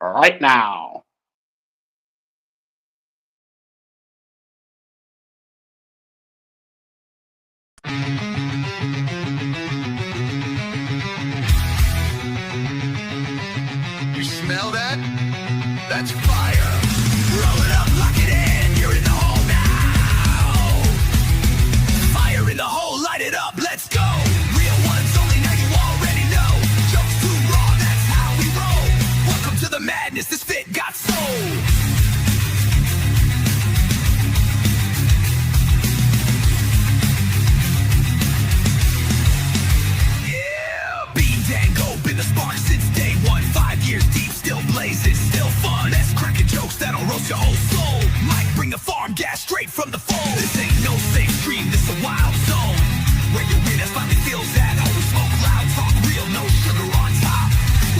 Right now. You smell that? That's fire. Roll it up, lock it in. You're in the hole now. Fire in the hole, light it up, let's go. Real ones only, now you already know. Jokes too raw, that's how we roll. Welcome to the madness, this fit got soul. Yeah, beam dango, been the spark since day one. 5 years deep, still blazing, still fun. Let's cracking jokes that'll roast your whole soul. Might bring the farm gas straight from the phone. This ain't no safe stream, this a wild zone. Where your witness finally feels at home. Smoke loud, talk real, no sugar on top.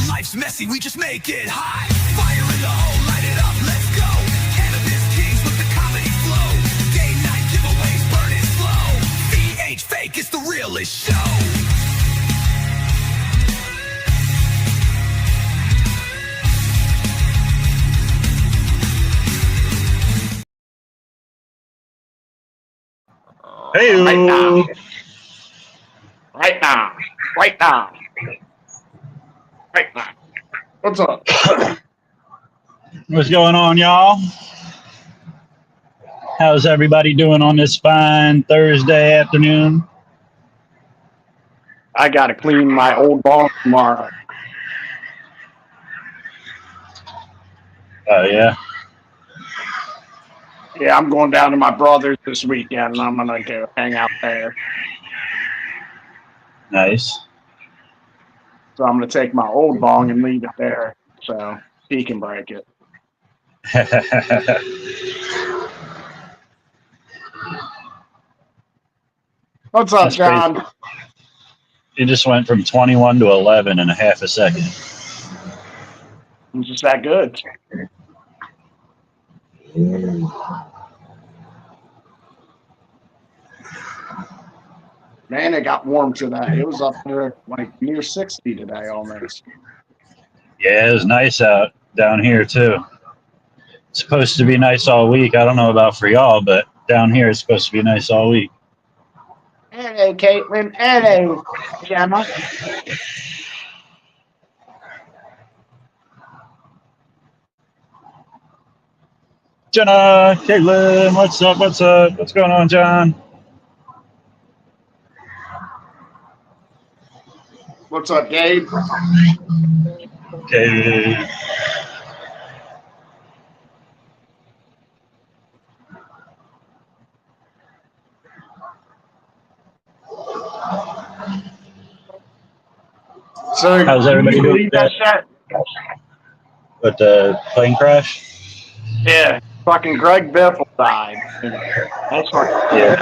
Life's messy, we just make it hot. Fire in the hole, light it up, let's go. Cannabis kings with the comedy flow. Day night giveaways, burn it slow. VH fake, it's the realest show. Hey, Right now. Right now. Right now. Right now. What's up? what's going on, y'all? How's everybody doing on this fine Thursday afternoon? I gotta clean my old ball tomorrow. Oh, yeah. Yeah, I'm going down to my brother's this weekend, and I'm gonna go hang out there. Nice. So I'm gonna take my old bong and leave it there, so he can break it. What's up, That's John? crazy. It just went from 21 to 11 in a half a second. It's just that good. Man, it got warm today. It was up there like near 60 today almost. Yeah, it was nice out down here, too. It's supposed to be nice all week. I don't know about for y'all, but down here it's supposed to be nice all week. Hello, Caitlin. Hello, Gemma. Jenna, Caitlin, what's up? What's up? What's going on, John? What's up, Gabe? Okay. So, How's everybody you doing believe that shit? with the plane crash? Yeah, fucking Greg Biff died. That's fucking Yeah.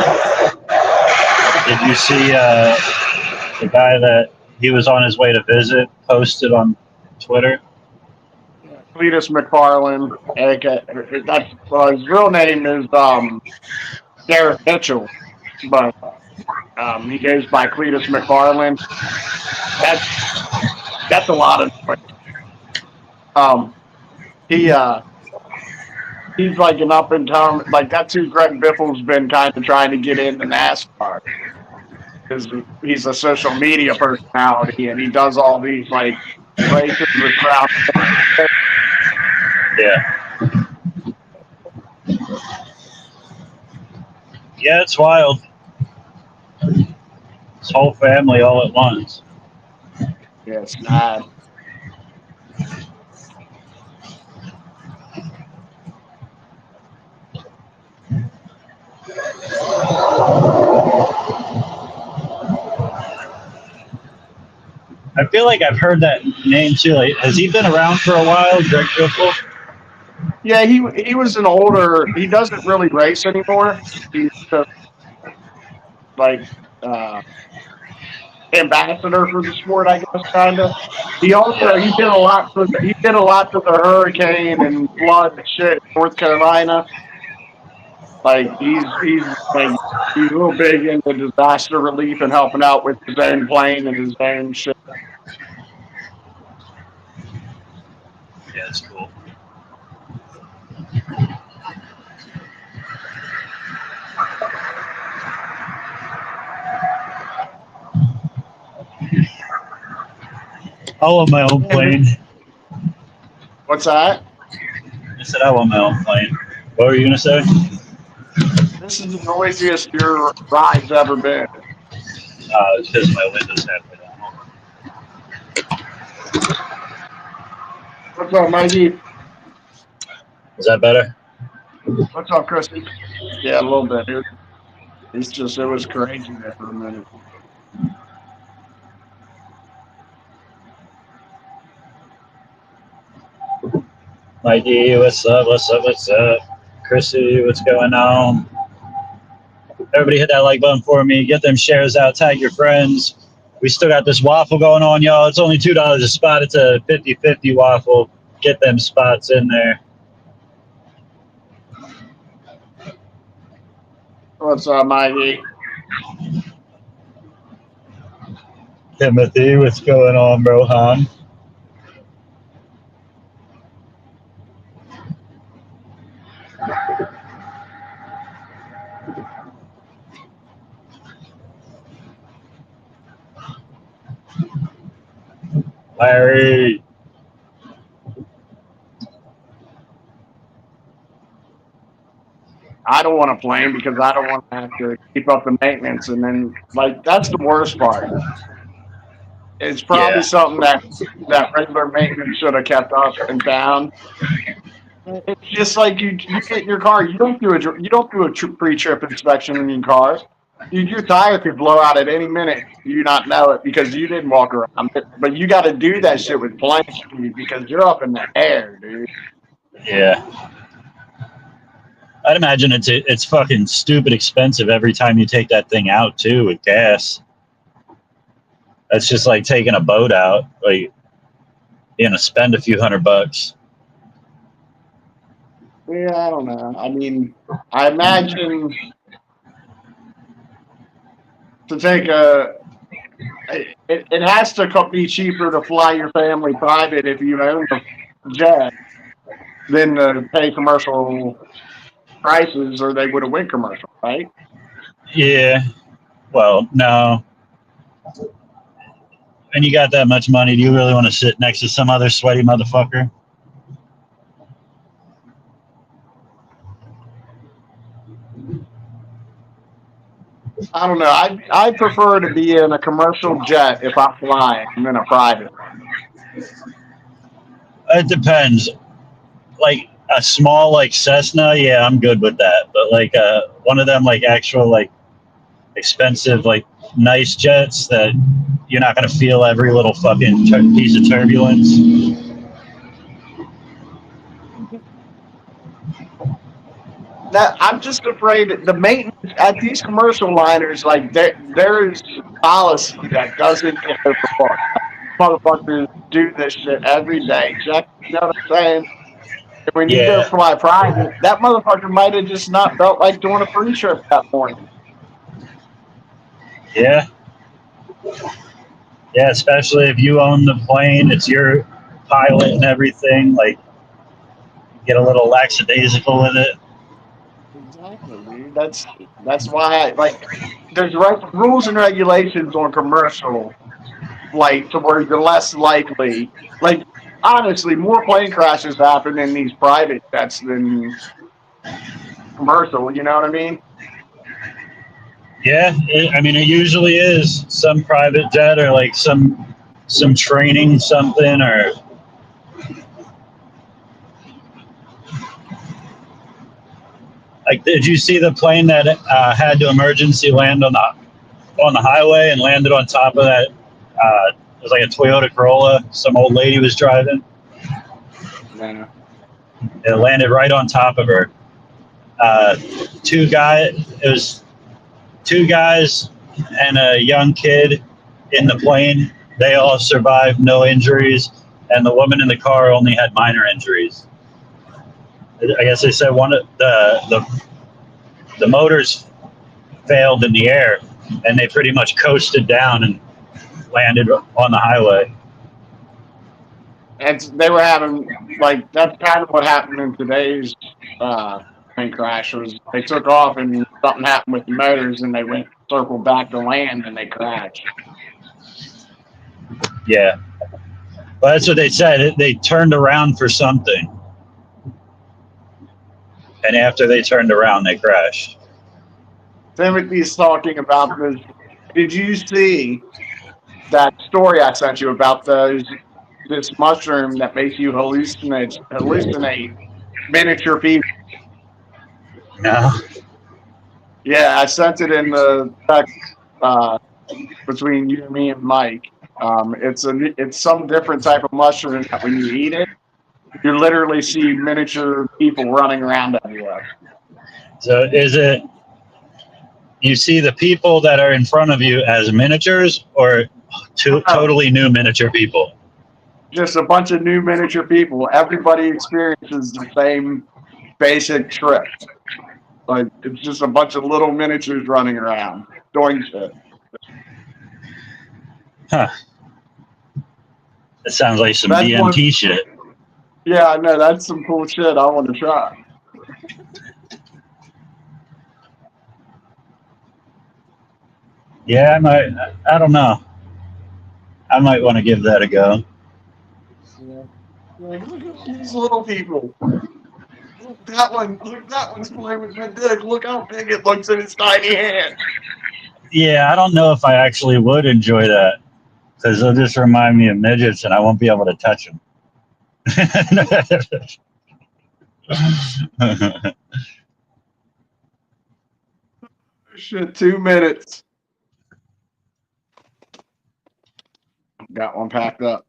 Did you see the guy that he was on his way to visit posted on Twitter? Cletus McFarland. That's his real name is Garrett Mitchell, but he goes by Cletus McFarland. That's a lot of he's like an up and coming, like that's who Greg Biffle's been kind of trying to get into NASCAR, because he's a social media personality and he does all these like races with crowds. Yeah. Yeah, it's wild. His whole family all at once. Yeah, it's mad. I feel like I've heard that name too. Like, has he been around for a while, Greg Biffle? Yeah, he was an older. He doesn't really race anymore. He's just like ambassador for the sport, I guess, kind of. He did a lot for the hurricane and flood shit in North Carolina. Like he's real big into disaster relief and helping out with his own plane and his own shit. Yeah, it's cool. I want my own plane. What's that? I said I want my own plane. What were you gonna say? This is the noisiest your ride's ever been. It's because my window's halfway down. What's up, Mikey? Is that better? What's up, Christy? Yeah, a little bit, dude. It was crazy there for a minute. Mikey, what's up? What's up? What's up? Chrissy, what's going on? Everybody hit that like button for me. Get them shares out. Tag your friends. We still got this waffle going on, y'all. It's only $2 a spot. It's a 50-50 waffle. Get them spots in there. What's up, Mikey? Timothy, what's going on, Rohan? Larry. I don't want a plane because I don't want to have to keep up the maintenance, and then that's the worst part. It's probably something that regular maintenance should have kept up and down. It's just like you get in your car. You don't do a pre-trip inspection in your car. Your tire could blow out at any minute. You not know it because you didn't walk around it. But you got to do that shit with plane speed because you're up in the air, dude. Yeah. I'd imagine it's fucking stupid expensive every time you take that thing out too with gas. That's just like taking a boat out. Like, spend a few $100. Yeah, I don't know. I mean, I imagine to take it has to be cheaper to fly your family private if you own a jet than to pay commercial prices, or they would have went commercial, right? Yeah. Well, no. And you got that much money, do you really want to sit next to some other sweaty motherfucker? I don't know. I prefer to be in a commercial jet if I'm flying than a private one. It depends. Like a small Cessna, yeah, I'm good with that. But one of them actual expensive nice jets that you're not gonna feel every little fucking piece of turbulence. That I'm just afraid that the maintenance at these commercial liners, there's policy that doesn't get overboard. Motherfuckers do this shit every day. Jack, you know what I'm saying? When you go fly private, that motherfucker might have just not felt like doing a free trip that morning. Yeah. Yeah, especially if you own the plane, it's your pilot and everything. Get a little lackadaisical in it. Exactly, dude. That's why there's rules and regulations on commercial flight to where you're less likely. Honestly, more plane crashes happen in these private jets than commercial. You know what I mean? Yeah, it usually is some private jet or some training something or. Did you see the plane that had to emergency land on the highway and landed on top of that? It was like a Toyota Corolla. Some old lady was driving. No. It landed right on top of her. It was two guys and a young kid in the plane, they all survived, no injuries, and the woman in the car only had minor injuries. I guess they said one of the motors failed in the air, and they pretty much coasted down and landed on the highway. And they were having, like, that's kind of what happened in today's plane crash. Was they took off and something happened with the motors, and they went circled back to land and they crashed. Yeah, well, that's what they said. They turned around for something, and after they turned around, they crashed. Timothy's talking about this. Did you see that story I sent you about this mushroom that makes you hallucinate miniature people? No. Yeah, I sent it in the text between you and me and Mike. It's some different type of mushroom that when you eat it, you literally see miniature people running around everywhere. So is it you see the people that are in front of you as miniatures, or totally new miniature people? Just a bunch of new miniature people. Everybody experiences the same basic trip. Like, it's just a bunch of little miniatures running around doing shit. Huh. That sounds like some That's DMT shit. Yeah, I know. That's some cool shit I want to try. Yeah, I don't know. I might want to give that a go. Yeah. Like, look at these little people. Look, that one's playing with my dick. Look how big it looks in his tiny hand. Yeah, I don't know if I actually would enjoy that, because they'll just remind me of midgets, and I won't be able to touch them. Shit, 2 minutes. Got one packed up.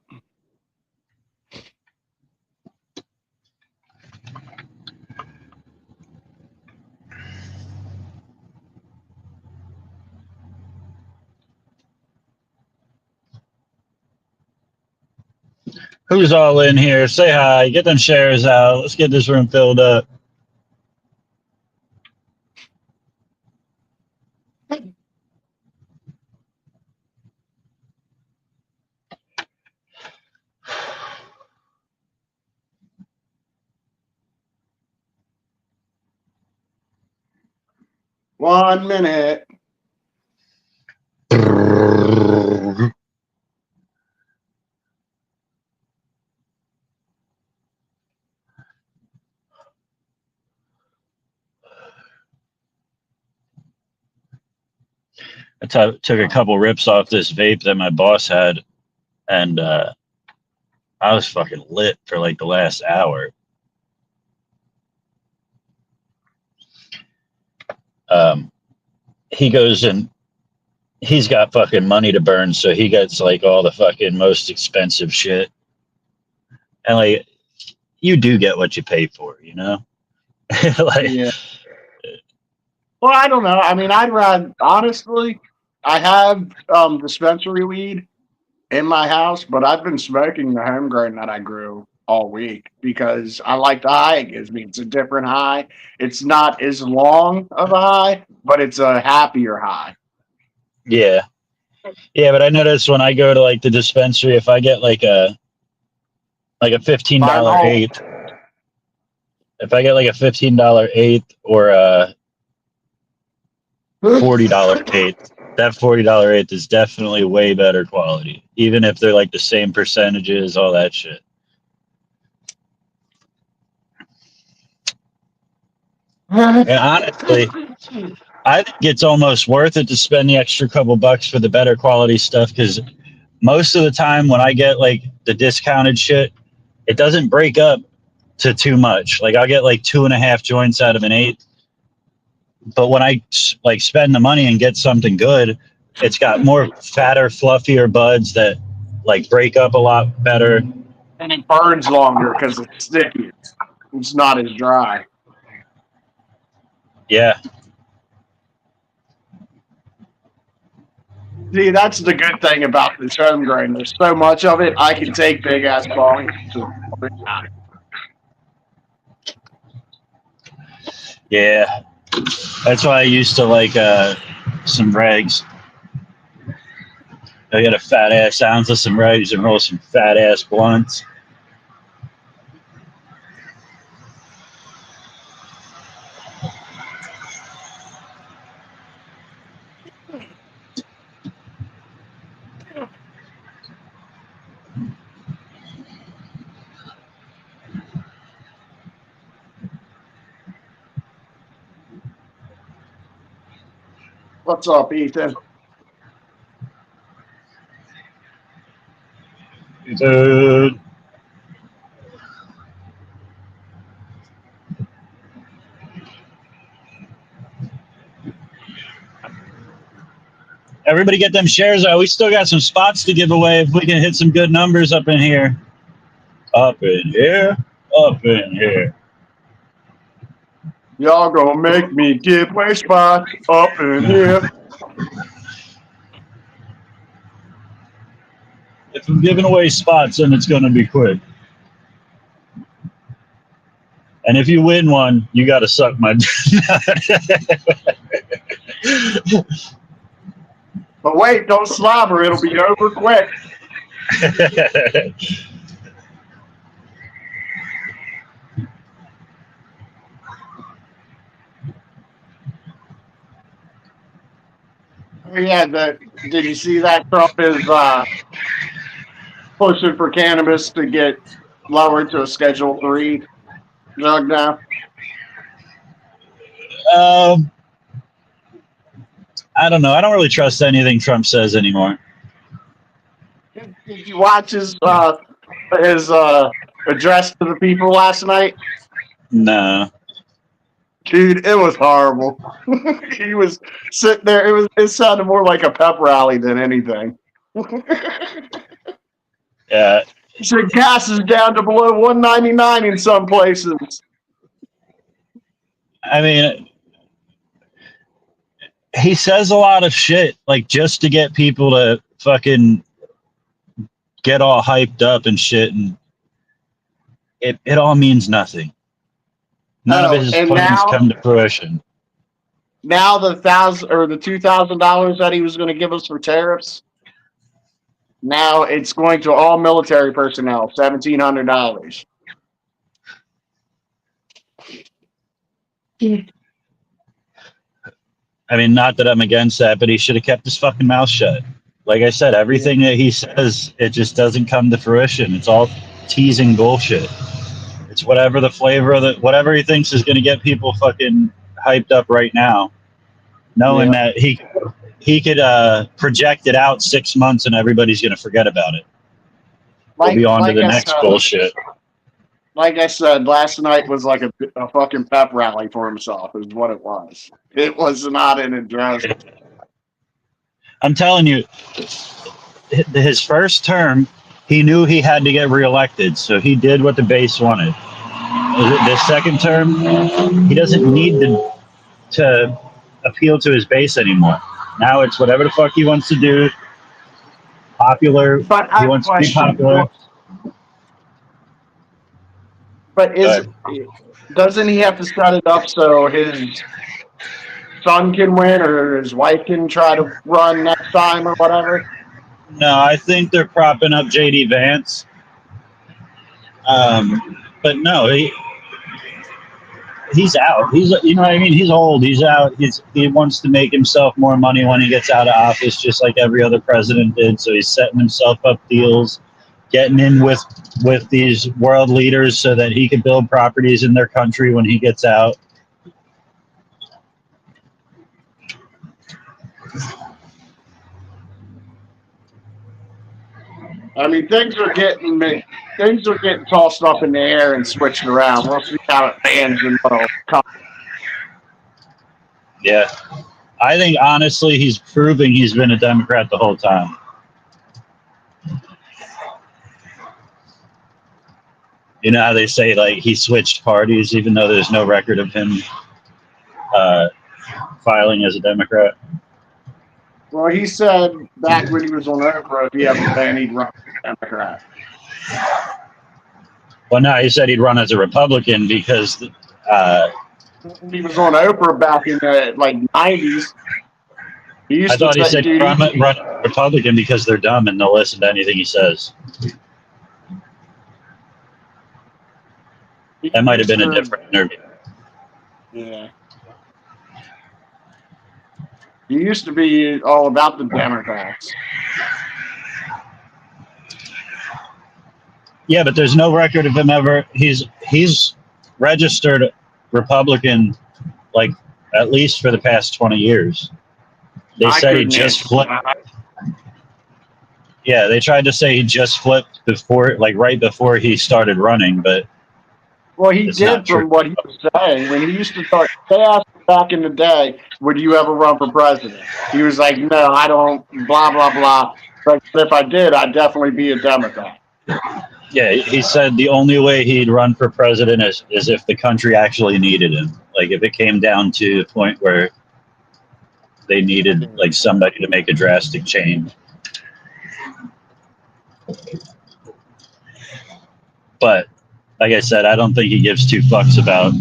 Who's all in here? Say hi. Get them shares out. Let's get this room filled up. One minute. I took a couple rips off this vape that my boss had, and I was fucking lit for like the last hour. He goes and he's got fucking money to burn, so he gets like all the fucking most expensive shit. And like, you do get what you pay for, you know? Like, Yeah. Well, I don't know. I mean, honestly, I have dispensary weed in my house, but I've been smoking the homegrown that I grew all week because I like the high it gives me. It's a different high. It's not as long of a high, but it's a happier high. yeah. Yeah, but I notice when I go to like the dispensary, if I get like a $15 eighth, if I get like a $15 eighth or a $40 eighth, that $40 eighth is definitely way better quality, even if they're like the same percentages, all that shit. And honestly, I think it's almost worth it to spend the extra couple bucks for the better quality stuff, because most of the time when I get like the discounted shit, it doesn't break up to too much. Like I'll get like 2.5 joints out of an eighth, but when I like spend the money and get something good, it's got more fatter, fluffier buds that like break up a lot better. And it burns longer because it's sticky. It's not as dry. Yeah. See, that's the good thing about this home grain. There's so much of it, I can take big ass volumes. Yeah, that's why I used to like some regs. I get a fat ass ounce of some regs and roll some fat ass blunts. What's up, Ethan? Dude. Everybody get them shares out. We still got some spots to give away if we can hit some good numbers up in here. Up in here. Up in here. Y'all gonna make me give away spots up in here. If I'm giving away spots, then it's going to be quick. And if you win one, you got to suck my. But wait, don't slobber. It'll be over quick. Yeah, did you see that Trump is pushing for cannabis to get lowered to a Schedule 3 drug now? I don't know. I don't really trust anything Trump says anymore. Did you watch his address to the people last night? No. Dude, it was horrible. He was sitting there. It sounded more like a pep rally than anything. Yeah. He said gas is down to below $1.99 in some places. I mean, he says a lot of shit, like just to get people to fucking get all hyped up and shit, and it all means nothing. None of his plans come to fruition. Now the $2,000 that he was going to give us for tariffs, now it's going to all military personnel, $1,700. I mean, not that I'm against that, but he should have kept his fucking mouth shut. Like I said, everything that he says, it just doesn't come to fruition. It's all teasing bullshit. It's whatever the flavor of whatever he thinks is going to get people fucking hyped up right now, knowing that he could project it out 6 months and everybody's going to forget about it. We'll be on to the next bullshit. Like I said, last night was like a fucking pep rally for himself, is what it was. It was not an address. I'm telling you, his first term, he knew he had to get reelected, so he did what the base wanted. The second term, he doesn't need to appeal to his base anymore. Now it's whatever the fuck he wants to do. Popular. He wants to be popular. But doesn't he have to set it up so his son can win or his wife can try to run next time or whatever? No, I think they're propping up JD Vance. But no, he's out. He's, you know what I mean? He's old. He's out. He wants to make himself more money when he gets out of office, just like every other president did. So he's setting himself up deals, getting in with these world leaders so that he can build properties in their country when he gets out. I mean, things are getting tossed up in the air and switched around. We'll see how it lands in the Yeah. I think, honestly, he's proving he's been a Democrat the whole time. You know how they say, like, he switched parties even though there's no record of him filing as a Democrat? Well, he said back when he was on Oprah, if he ever ran, he'd run for Democrat. Well, no, he said he'd run as a Republican because He was on Oprah back in the like 90s. He used I thought to he say, said dude, run Republican because they're dumb and they'll listen to anything he says. That might have been a different interview. Yeah. He used to be all about the Democrats. Yeah, but there's no record of him ever. He's registered Republican, like at least for the past 20 years. They I said he couldn't just answer flipped. that. Yeah, they tried to say he just flipped before, like right before he started running, but Well, he it's not did true. from what he was saying. When he used to talk, they asked him back in the day, would you ever run for president? He was like, no, I don't, blah, blah, blah. But if I did, I'd definitely be a Democrat. Yeah, he said the only way he'd run for president is if the country actually needed him. Like if it came down to the point where they needed like somebody to make a drastic change. But like I said, I don't think he gives two fucks about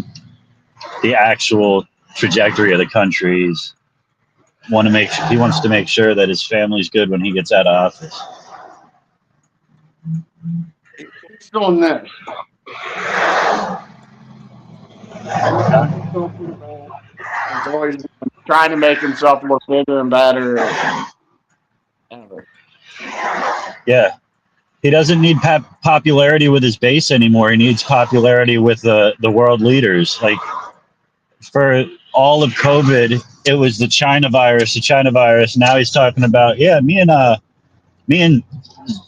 the actual trajectory of the country. He wants to make sure that his family's good when he gets out of office. He's doing this. He's always trying to make himself look bigger and better. Yeah. He doesn't need popularity with his base anymore. He needs popularity with the world leaders. Like for all of COVID, it was the China virus. Now he's talking about, yeah, me and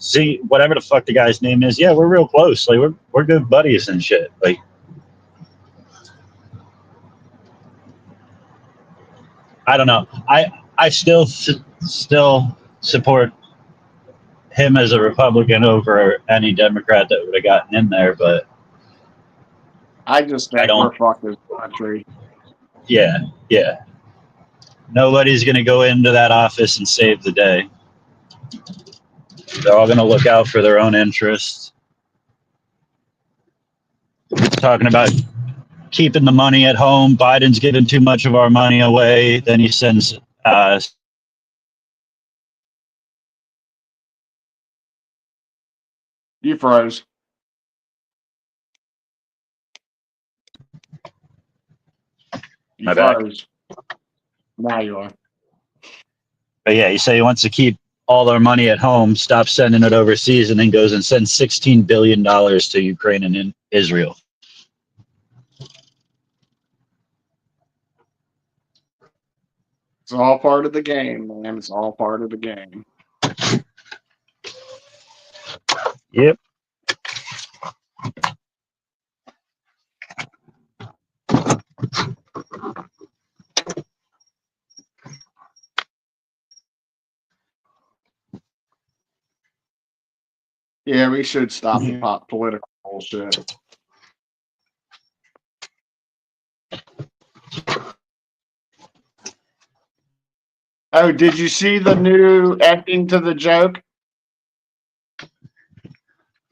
Z, whatever the fuck the guy's name is. Yeah, we're real close. Like we're good buddies and shit. Like I don't know. I still support him as a Republican over any Democrat that would have gotten in there, but I just think we're fucked as a country. Yeah. Nobody's going to go into that office and save the day. They're all going to look out for their own interests. Talking about keeping the money at home. Biden's giving too much of our money away. Then he sends You froze. You froze. Now you are. But yeah, you say he wants to keep all our money at home, stop sending it overseas, and then goes and sends $16 billion to Ukraine and Israel. It's all part of the game, man. It's all part of the game. Yep. Yeah, we should stop the political bullshit. Oh, did you see the new ending to the joke?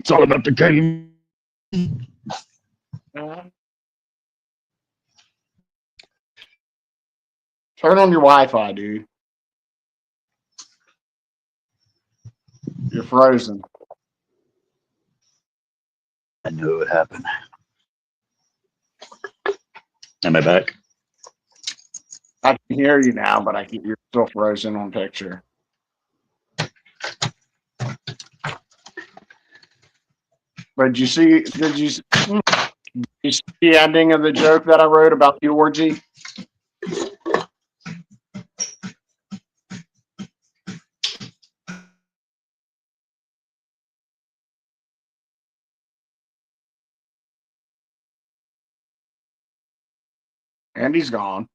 It's all about the game. Turn on your Wi-Fi, dude. You're frozen. I knew it would happen. Am I back? I can hear you now, but you're still frozen on picture. But did you see the ending of the joke that I wrote about the orgy? And he's gone.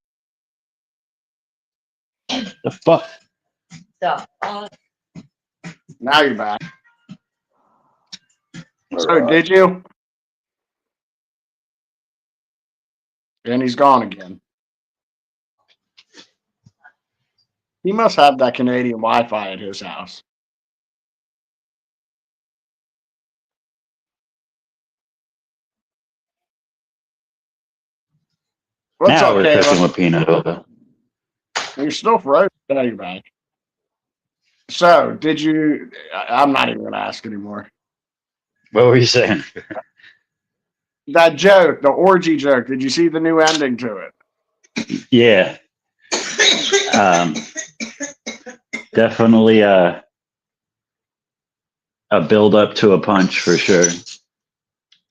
The fuck? Now you're back. So did you? And he's gone again. He must have that Canadian Wi-Fi at his house. What's Now up, we're cooking Caleb? with peanut butter. You're still frozen. Now you're back. So, did you? I'm not even going to ask anymore. What were you saying? That joke, the orgy joke. Did you see the new ending to it? Yeah, um, definitely a build up to a punch for sure.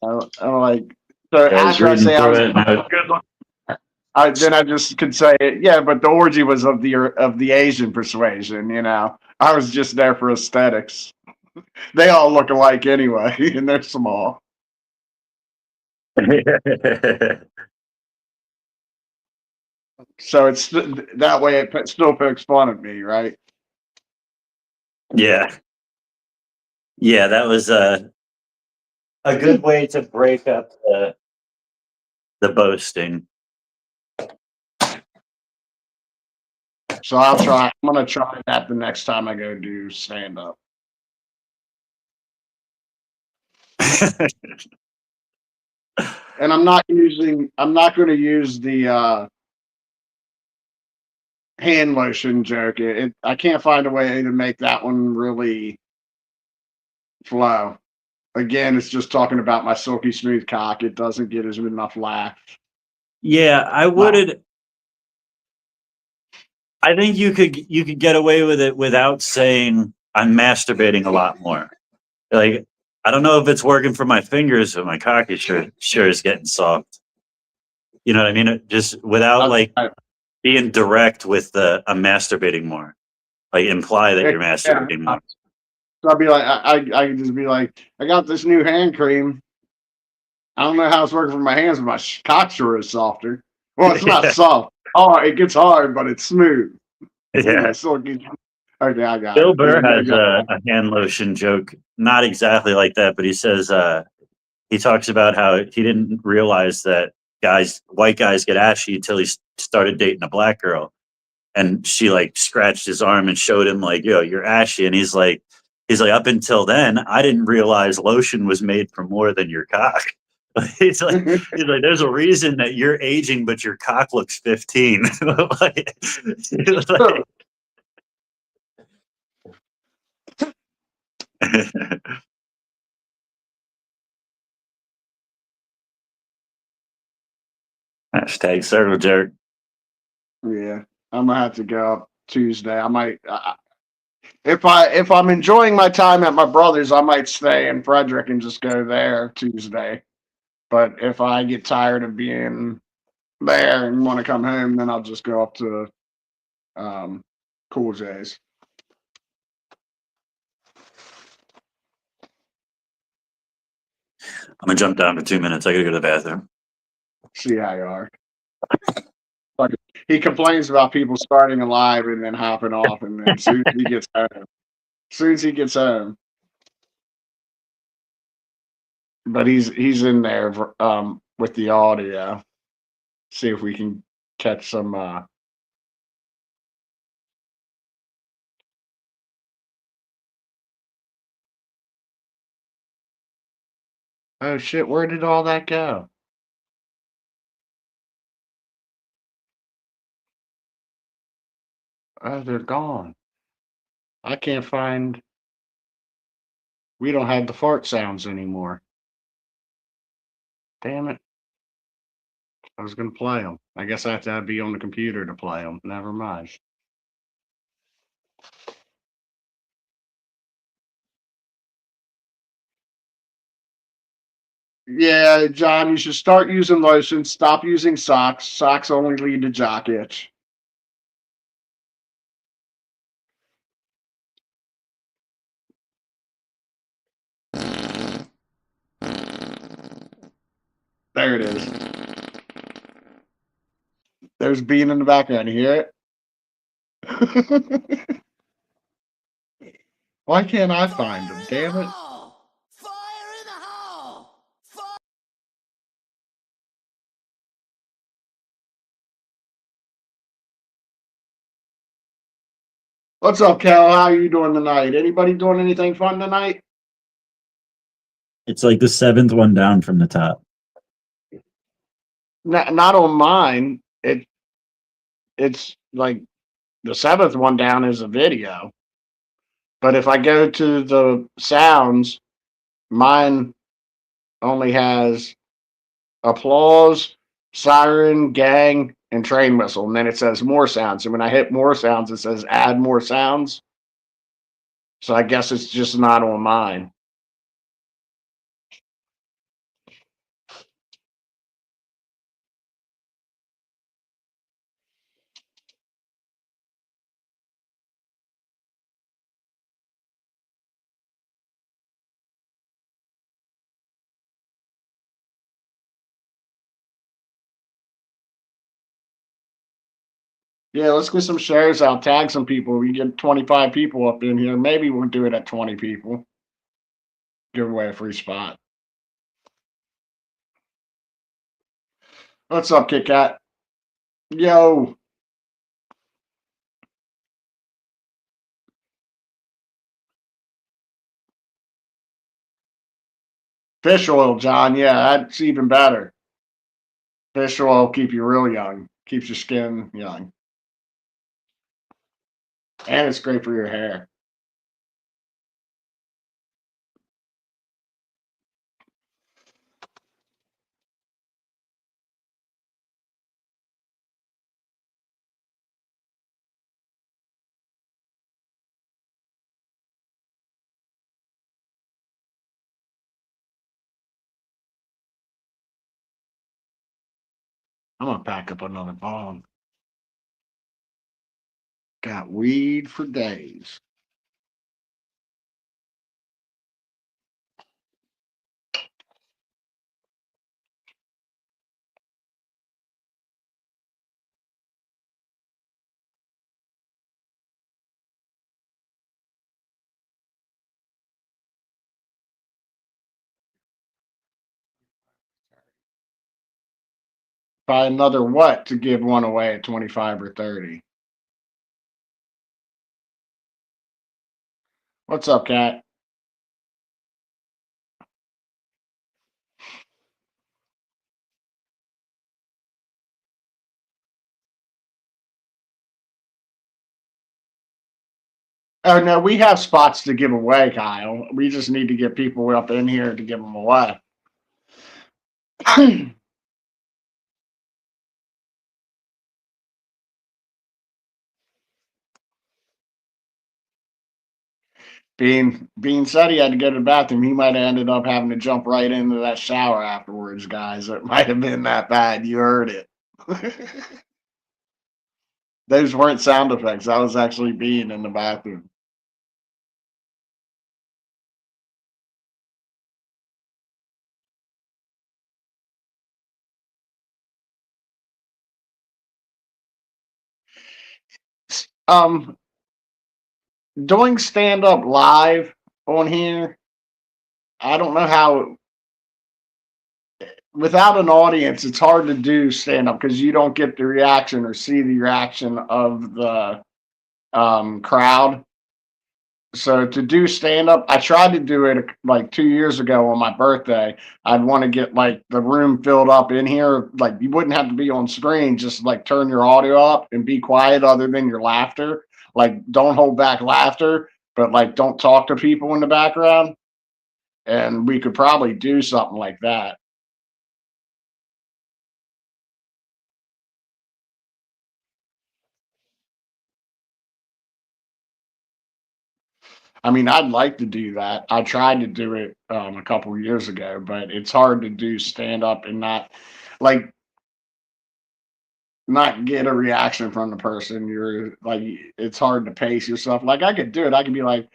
I'm like, so I was after I reading say I through was it. And good, then I just could say, yeah, but the orgy was of the Asian persuasion. I was just there for aesthetics. They all look alike anyway, and they're small. So it's that way. It still pokes fun at me, right? Yeah, yeah, that was a good way to break up the boasting. So I'll try. I'm gonna try that the next time I go do stand up. And I'm not using. I'm not going to use the hand lotion joke. I can't find a way to make that one really flow. Again, it's just talking about my silky smooth cock. It doesn't get as enough laugh. Yeah, I Well, would. I think you could get away with it without saying I'm masturbating a lot more. Like I don't know if it's working for my fingers, but my cock is sure is getting soft. You know what I mean? Just without like I, being direct with the I'm masturbating more. Like imply that you're yeah, masturbating more. so I'd be like, I could just be like, I got this new hand cream. I don't know how it's working for my hands, but my cock sure is softer. Well, it's not Yeah, soft. Oh, it gets hard, but it's smooth. yeah. Silky. Okay, I got Bill it. Burr has a hand lotion joke, not exactly like that, but he says he talks about how he didn't realize that white guys get ashy until he started dating a black girl, and she like scratched his arm and showed him like, yo, you're ashy, and he's like, up until then, I didn't realize lotion was made for more than your cock. He's like, there's a reason that you're aging, but your cock looks 15. Like, hashtag circle jerk. Yeah, I'm gonna have to go up Tuesday. I might, if I'm enjoying my time at my brother's, I might stay in Frederick and just go there Tuesday. But if I get tired of being there and want to come home, then I'll just go up to um, Cool J's. I'm gonna jump down for 2 minutes. I gotta go to the bathroom. See how you are. Like, he complains about people starting a live and then hopping off, and then soon as he gets home, but he's in there with the audio. See if we can catch some. Oh shit! Where did all that go? Oh, they're gone. I can't find. We don't have the fart sounds anymore. Damn it! I was gonna play them. I guess I have to be on the computer to play them. Never mind. Yeah, John, you should start using lotion. Stop using socks. Socks only lead to jock itch. There it is. There's Bean in the background. You hear it? Why can't I find them? Damn it. What's up, Cal? How are you doing tonight? Anybody doing anything fun tonight? It's like the seventh one down from the top. Not on mine. It's like the seventh one down is a video. But if I go to the sounds, mine only has applause, siren, gang, and train whistle. And then it says more sounds. And when I hit more sounds, it says add more sounds. So I guess it's just not on mine. Yeah, let's get some shares out, tag some people. We get 25 people up in here. Maybe we'll do it at 20 people. Give away a free spot. What's up, Kit Kat? Yo. Fish oil, John. Yeah, that's even better. Fish oil keep you real young. Keeps your skin young. And it's great for your hair. I'm gonna pack up another bong. Got weed for days. Buy another what to give one away at 25 or 30. What's up, Cat? Oh no, we have spots to give away, Kyle. We just need to get people up in here to give them away. Bean said he had to go to the bathroom. He might have ended up having to jump right into that shower afterwards, guys. It might have been that bad. You heard it. Those weren't sound effects. That was actually Bean in the bathroom. Um, doing stand up live on here, I don't know how. Without an audience, it's hard to do stand up because you don't get the reaction or see the reaction of the crowd. So to do stand up, I tried to do it like 2 years ago on my birthday. I'd want to get like the room filled up in here. Like you wouldn't have to be on screen, just like turn your audio up and be quiet other than your laughter. Like don't hold back laughter, but like don't talk to people in the background. And we could probably do something like that. I mean, I'd like to do that. I tried to do it a couple of years ago, but it's hard to do stand up and like not get a reaction from the person. You're like, it's hard to pace yourself. Like I could do it. I could be like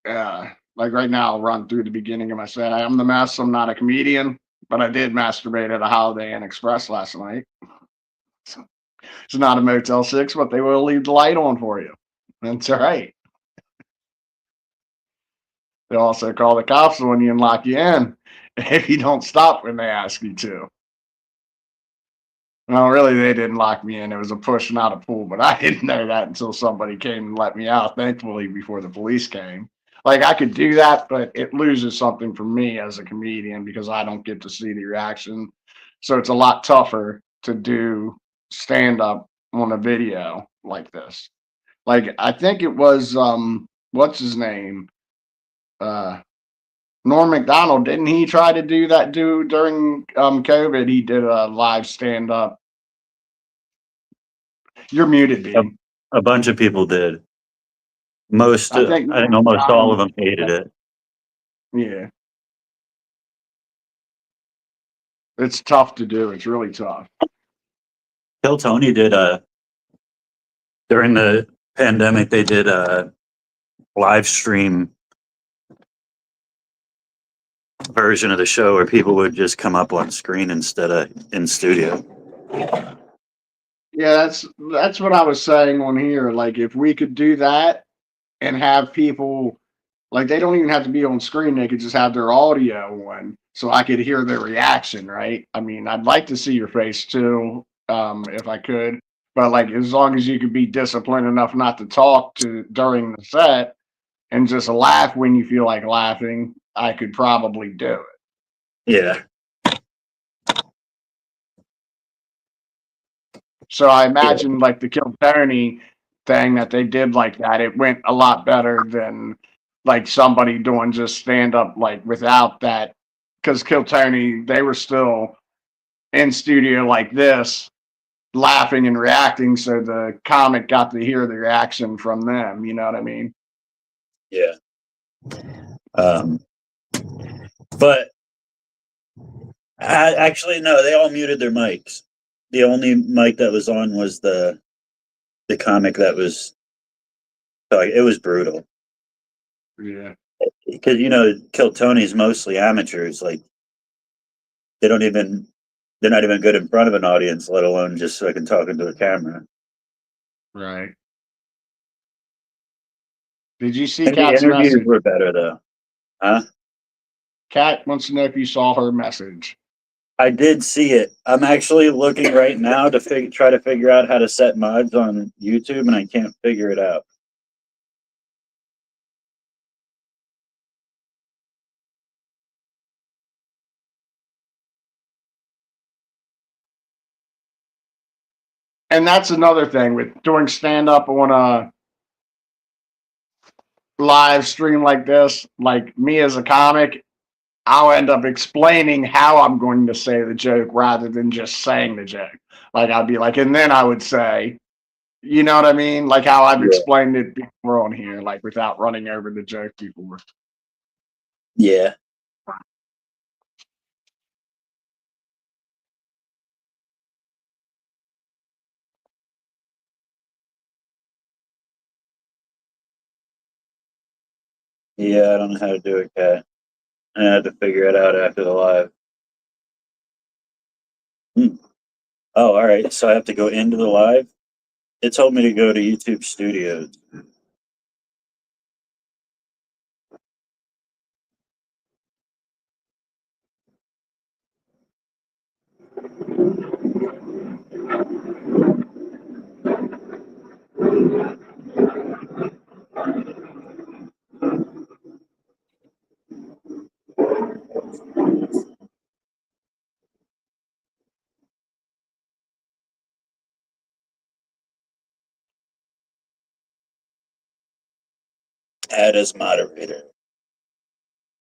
right now, I'll run through the beginning of my set. I'm the mess. I'm not a comedian, but I did masturbate at a Holiday Inn Express last night. So it's not a Motel 6, but they will leave the light on for you. That's all right. They also call the cops on you and lock you in if you don't stop when they ask you to. No, really, they didn't lock me in. It was a push, not a pull. But I didn't know that until somebody came and let me out. Thankfully, before the police came. Like I could do that, but it loses something for me as a comedian because I don't get to see the reaction. So it's a lot tougher to do stand up on a video like this. Like I think it was what's his name? Uh Norm Macdonald, didn't he try to do that during COVID? He did a live stand up. You're muted, A, B. a bunch of people did. Most, I think I think Norm almost all of Macdonald, them hated it. yeah. It's tough to do. It's really tough. Kill Tony did during the pandemic. They did a live stream version of the show where people would just come up on screen instead of in studio. Yeah, that's what I was saying on here. Like if we could do that and have people like they don't even have to be on screen, they could just have their audio on so I could hear their reaction, right? I mean, I'd like to see your face too, if I could. But like as long as you could be disciplined enough not to talk to during the set and just laugh when you feel like laughing, I could probably do it. Yeah. So I Yeah. imagine like the Kill Tony thing that they did like that, it went a lot better than like somebody doing just stand up like without that. Because Kill Tony, they were still in studio like this, laughing and reacting, so the comic got to hear the reaction from them. You know what I mean? Yeah. But actually, no, they all muted their mics. The only mic that was on was the comic that was like it was brutal Yeah. because Kill Tony's mostly amateurs. Like they don't even they're not even good in front of an audience, let alone just so I can talk into a camera. Right. Did you see And the Kat's interviews message? were better though, huh? Kat wants to know if you saw her message. I did see it. I'm actually looking right now to try to figure out how to set mods on YouTube, and I can't figure it out. And that's another thing with doing stand up on a live stream like this, like me as a comic, I'll end up explaining how I'm going to say the joke rather than just saying the joke. Like I'd be like, and then I would say, you know what I mean? Like how I've Yeah. explained it before on here, like without running over the joke before. Yeah. Yeah, I don't know how to do it, Kat. I had to figure it out after the live. Hmm. Oh, all right. So I have to go into the live. It told me to go to YouTube Studios. Add as moderator.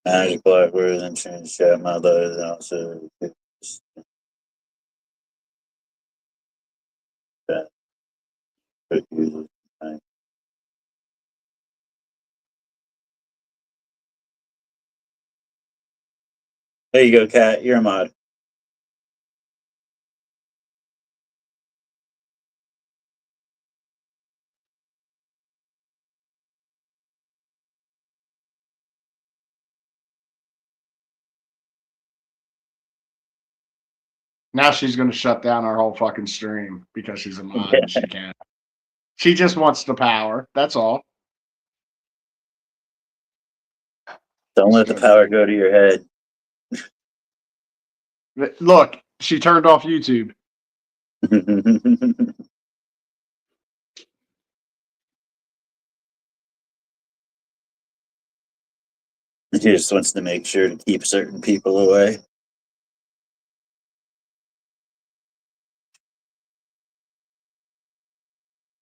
Manage black words and change chat my letters and also. There you go, Kat. You're a mod. Now she's going to shut down our whole fucking stream because she's a mod and she can't. She just wants the power. That's all. Don't let the power go to your head. Look, she turned off YouTube. He just wants to make sure to keep certain people away.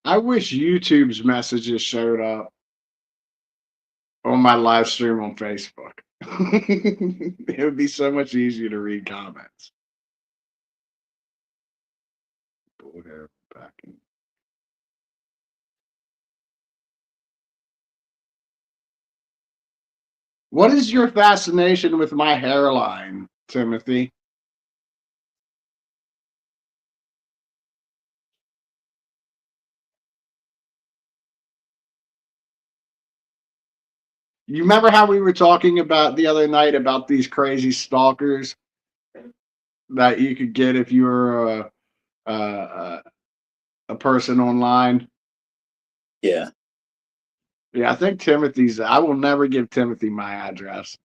I wish YouTube's messages showed up on my live stream on Facebook. It would be so much easier to read comments. Bull hair backing. What is your fascination with my hairline, Timothy? You remember how we were talking about the other night about these crazy stalkers that you could get if you were a person online? Yeah. Yeah, I think Timothy's. I will never give Timothy my address.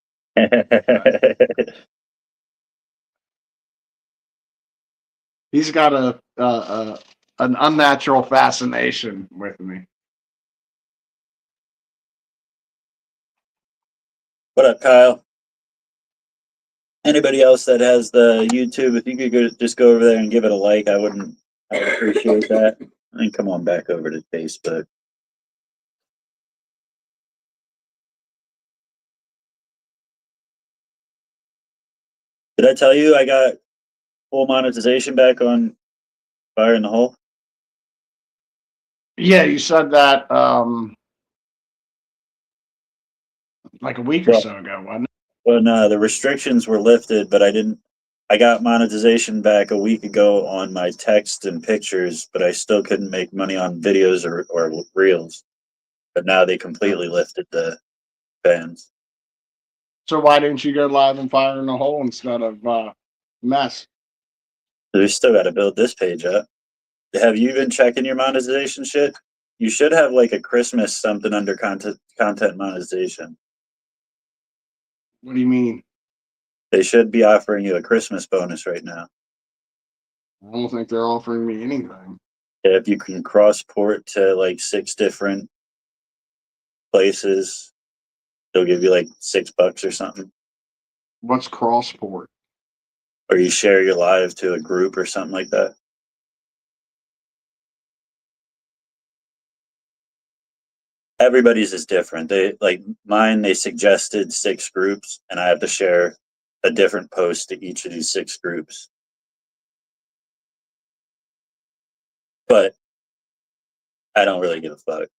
He's got an unnatural fascination with me. What up, Kyle? Anybody else that has the YouTube, if you could just go over there and give it a like, I would appreciate that. And come on back over to Facebook. Did I tell you I got full monetization back on Fire in the Hole? Yeah, you said that like a week or so ago, wasn't it? When the restrictions were lifted, but I got monetization back a week ago on my text and pictures, but I still couldn't make money on videos or reels. But now they completely lifted the bans. So why didn't you go live and Fire in the Hole instead of Mess? So we still got to build this page up. Have you been checking your monetization shit? You should have like a Christmas something under content monetization. What do you mean? They should be offering you a Christmas bonus right now. I don't think they're offering me anything. If you can cross port to like 6 different places, they'll give you like $6 or something. What's crossport? Or you share your live to a group or something like that. Everybody's is different. They like mine, they suggested 6 groups, and I have to share a different post to each of these 6 groups. But I don't really give a fuck.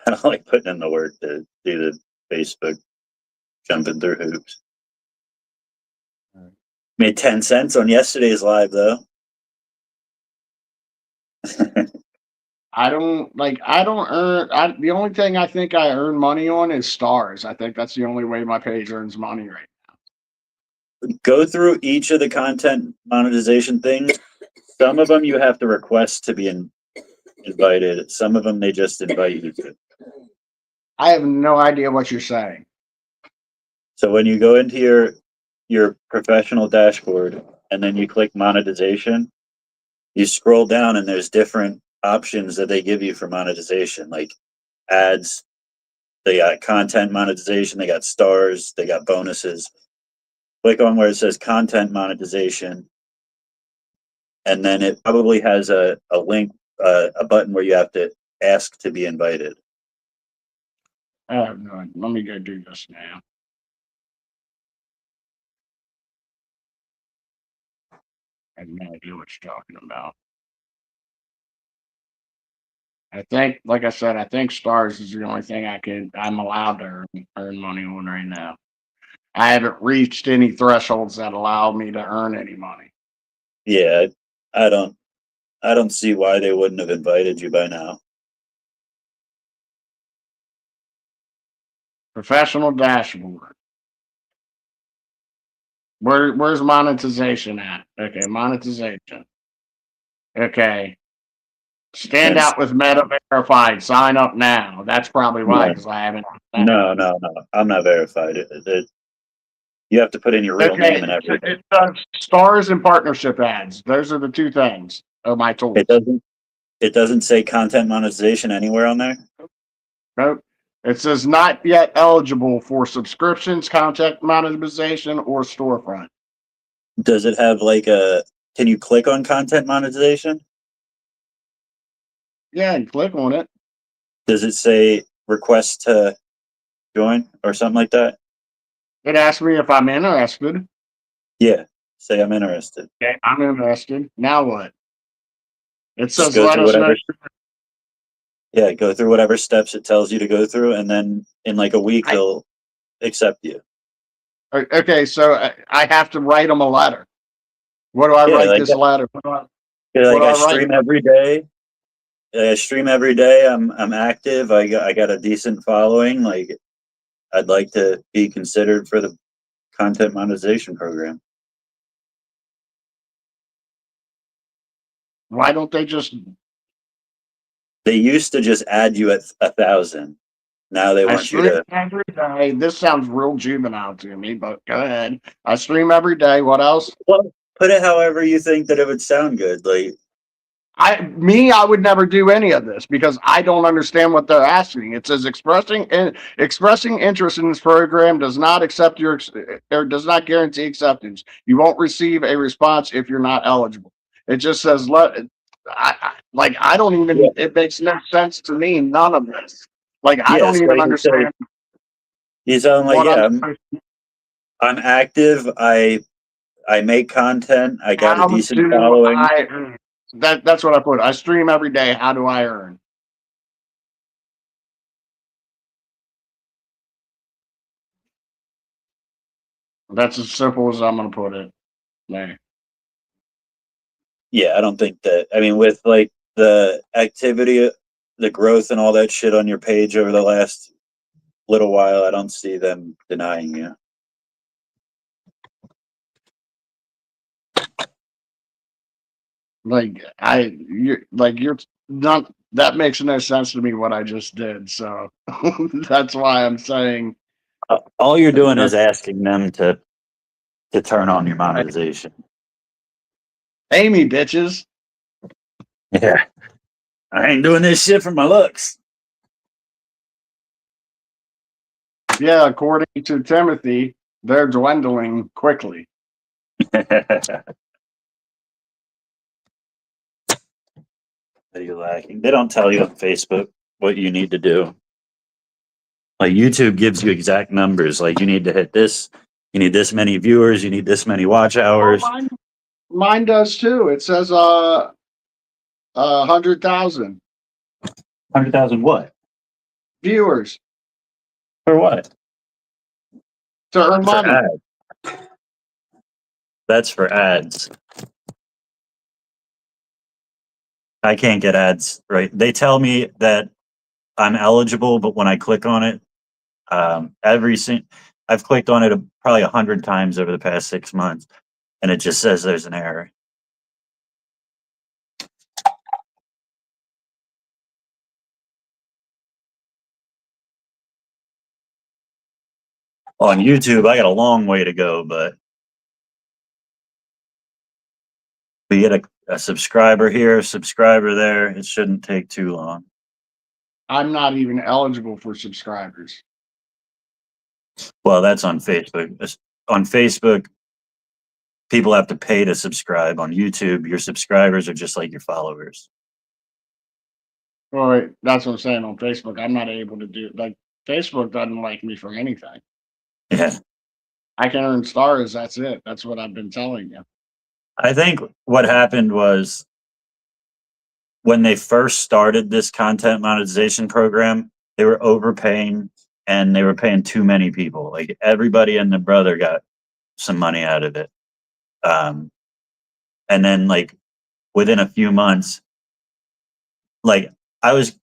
I don't like putting in the work to do the Facebook jumping through hoops. Made 10 cents on yesterday's live though. I don't earn. The only thing I think I earn money on is stars. I think that's the only way my page earns money right now. Go through each of the content monetization things. Some of them you have to request to be invited. Some of them they just invite you to. I have no idea what you're saying. So when you go into your professional dashboard and then you click monetization, you scroll down and there's different options that they give you for monetization, like ads. They got content monetization, they got stars, they got bonuses. Click on where it says content monetization, and then it probably has a link, a button where you have to ask to be invited. I have no idea. Let me go do this now. I have no idea what you're talking about. I think, like I said, I think stars is the only thing I'm allowed to earn money on right now. I haven't reached any thresholds that allow me to earn any money. Yeah, I don't see why they wouldn't have invited you by now. Professional dashboard. Where's monetization at? Okay, monetization. Okay. Stand out with Meta verified. Sign up now. That's probably why, because I haven't. No. I'm not verified. You have to put in your real Okay, name and everything. it does stars and partnership ads. Those are the two things of my tools. It doesn't say content monetization anywhere on there. Nope. It says not yet eligible for subscriptions, content monetization, or storefront. Does it have like a? Can you click on content monetization? Yeah, and click on it. Does it say request to join or something like that? It asks me if I'm interested. Yeah. Say I'm interested. Okay, I'm interested. Now what? It Just says go let through us know. whatever. Yeah, go through whatever steps it tells you to go through, and then in like a week they'll accept you. Okay, so I have to write them a letter. What do I Yeah, write like this letter? What like do I I write? stream every day. I stream every day. I'm active. I got a decent following. Like I'd like to be considered for the content monetization program. Why don't they just? They used to just add you at 1,000. Now they I want you stream to every day. This sounds real juvenile to me, but go ahead. I stream every day. What else? well, put it however you think that it would sound good. Like I would never do any of this because I don't understand what they're asking. It says expressing interest in this program does not accept your or does not guarantee acceptance. You won't receive a response if you're not eligible. It just says like I don't yeah, even. It makes no sense to me. None of this. Like I yeah. don't So even understand you sound like what yeah. I'm. I'm active. I make content. I got a How decent do following. I earn? That's what I put. I stream every day. How do I earn? That's as simple as I'm gonna put it. There. Yeah, I don't think that. I mean, with like the activity, the growth, and all that shit on your page over the last little while, I don't see them denying you. You're not. That makes no sense to me what I just did. So that's why I'm saying All you're doing is that. asking them to turn on your monetization. Pay me, bitches. Yeah, I ain't doing this shit for my looks. Yeah, according to Timothy, they're dwindling quickly. What are you lacking? They don't tell you on Facebook what you need to do. Like YouTube gives you exact numbers. Like you need to hit this. You need this many viewers. You need this many watch Well, hours. mine does too. It says 100,000 100,000 what? viewers For what? to earn For money. ads. That's for ads. I can't get ads, right? They tell me that I'm eligible, but when I click on it, I've clicked on it probably 100 times over the past 6 months, and it just says there's an error. On YouTube, I got a long way to go, but we get a subscriber here, a subscriber there. It shouldn't take too long. I'm not even eligible for subscribers. Well, that's on Facebook. On Facebook, people have to pay to subscribe. On YouTube, your subscribers are just like your followers. Well, wait, that's what I'm saying on Facebook. I'm not able to do like Facebook doesn't like me for anything. Yeah. I can earn stars. That's it. That's what I've been telling you. I think what happened was when they first started this content monetization program, they were overpaying and they were paying too many people. Like everybody and their brother got some money out of it. And then like within a few months, like I was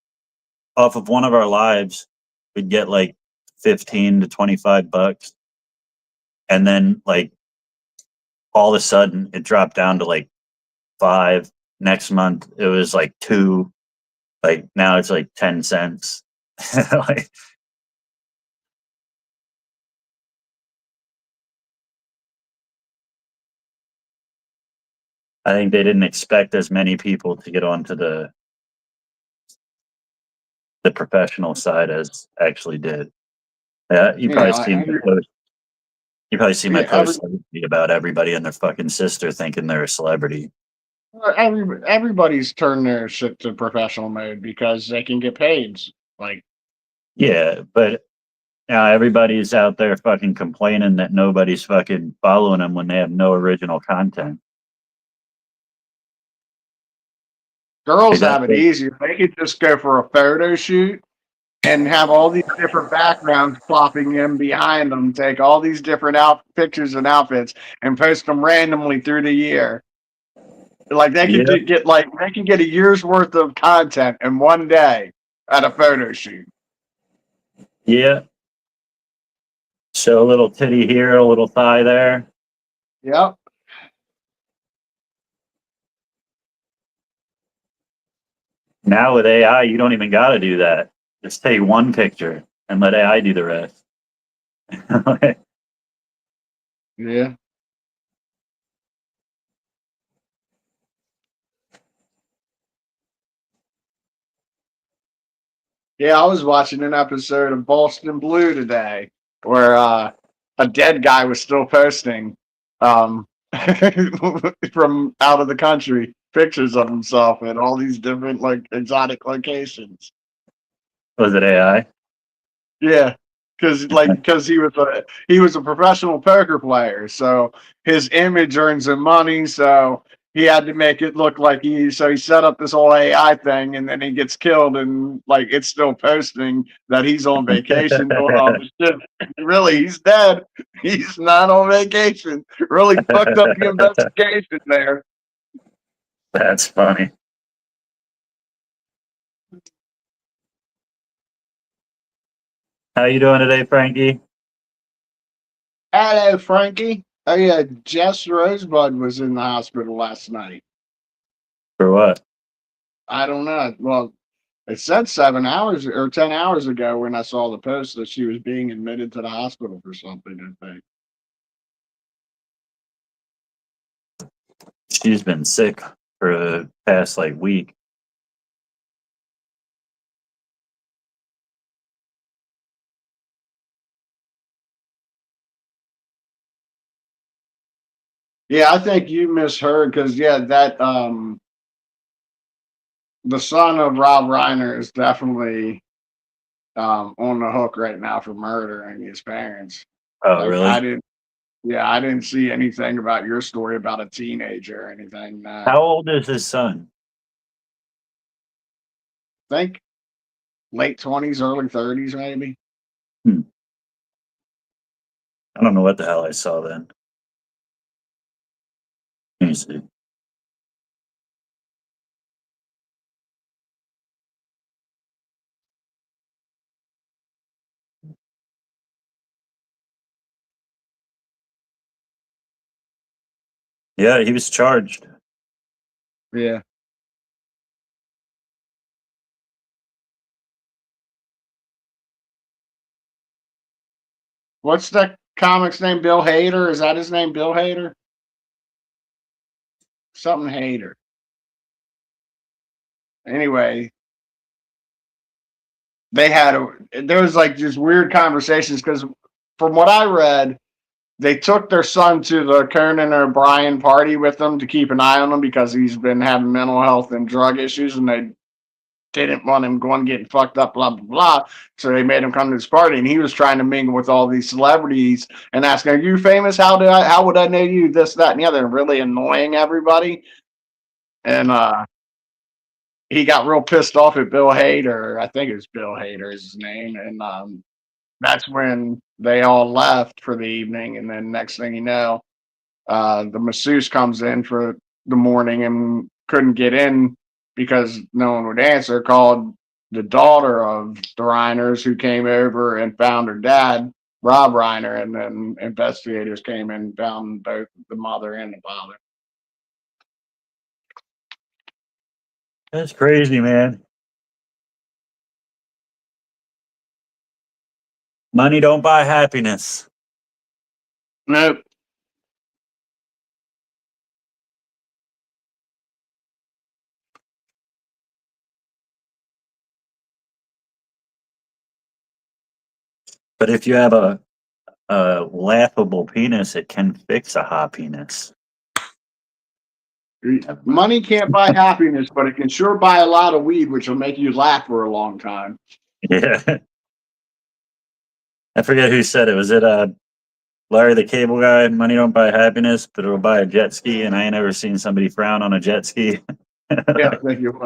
off of one of our lives, we'd get like 15 to 25 bucks. And then like all of a sudden it dropped down to like 5. Next month it was like 2. Like now it's like 10 cents. Like I think they didn't expect as many people to get onto the professional side as actually did. You probably Yeah, see my post. You probably see my yeah, post about everybody and their fucking sister thinking they're a celebrity. everybody's turned their shit to professional mode because they can get paid. Like, Yeah, but now everybody's out there fucking complaining that nobody's fucking following them when they have no original content. girls That's have it what- easier. They could just go for a photo shoot and have all these different backgrounds plopping in behind them, take all these different pictures and outfits and post them randomly through the year. Like they yeah, could get they can get a year's worth of content in one day at a photo shoot. yeah. Show a little titty here, a little thigh there. Yep. Now with AI, you don't even got to do that. Just take one picture and let AI do the rest. Yeah. Yeah, I was watching an episode of Boston Blue today where a dead guy was still posting um, from out of the country pictures of himself at all these different like exotic locations. Was it AI? Yeah, because he was a professional poker player, so his image earns him money. So he had to make it look like he set up this whole AI thing, and then he gets killed, and like it's still posting that he's on vacation doing all this shit. Really, he's dead. He's not on vacation. Really fucked up the investigation there. That's funny. How you doing today, Frankie? Hello, Frankie. Oh yeah, Jess Rosebud was in the hospital last night. For what? I don't know. Well, it said 7 hours or 10 hours ago when I saw the post that she was being admitted to the hospital for something, I think. She's been sick for the past like week. Yeah, I think you misheard because yeah, that the son of Rob Reiner is definitely on the hook right now for murdering his parents. Oh, Like really? I didn't see anything about your story about a teenager or anything. How old is his son? I think late 20s, early 30s, maybe. Hmm. I don't know what the hell I saw then. Let me see. Yeah, he was charged. Yeah. What's that comic's name? Bill Hader? Is that his name? Bill Hader? Something Hader. Anyway, there was like just weird conversations because from what I read, they took their son to the Conan O'Brien party with them to keep an eye on him because he's been having mental health and drug issues, and they didn't want him going getting fucked up, blah blah blah. So they made him come to this party, and he was trying to mingle with all these celebrities and asking, "Are you famous? How would I know you? This, that, and the other," and really annoying everybody. And he got real pissed off at Bill Hader. I think it was Bill Hader is his name, and that's when they all left for the evening. And then next thing you know, the masseuse comes in for the morning and couldn't get in because no one would answer. Called the daughter of the Reiners, who came over and found her dad, Rob Reiner, and then investigators came in and found both the mother and the father. That's crazy, man. Money don't buy happiness. Nope. But if you have a laughable penis, it can fix a hot penis. Money can't buy happiness, but it can sure buy a lot of weed, which will make you laugh for a long time. Yeah. I forget who said it. Was it Larry the Cable Guy? Money don't buy happiness, but it'll buy a jet ski. And I ain't ever seen somebody frown on a jet ski. Yeah, thank you.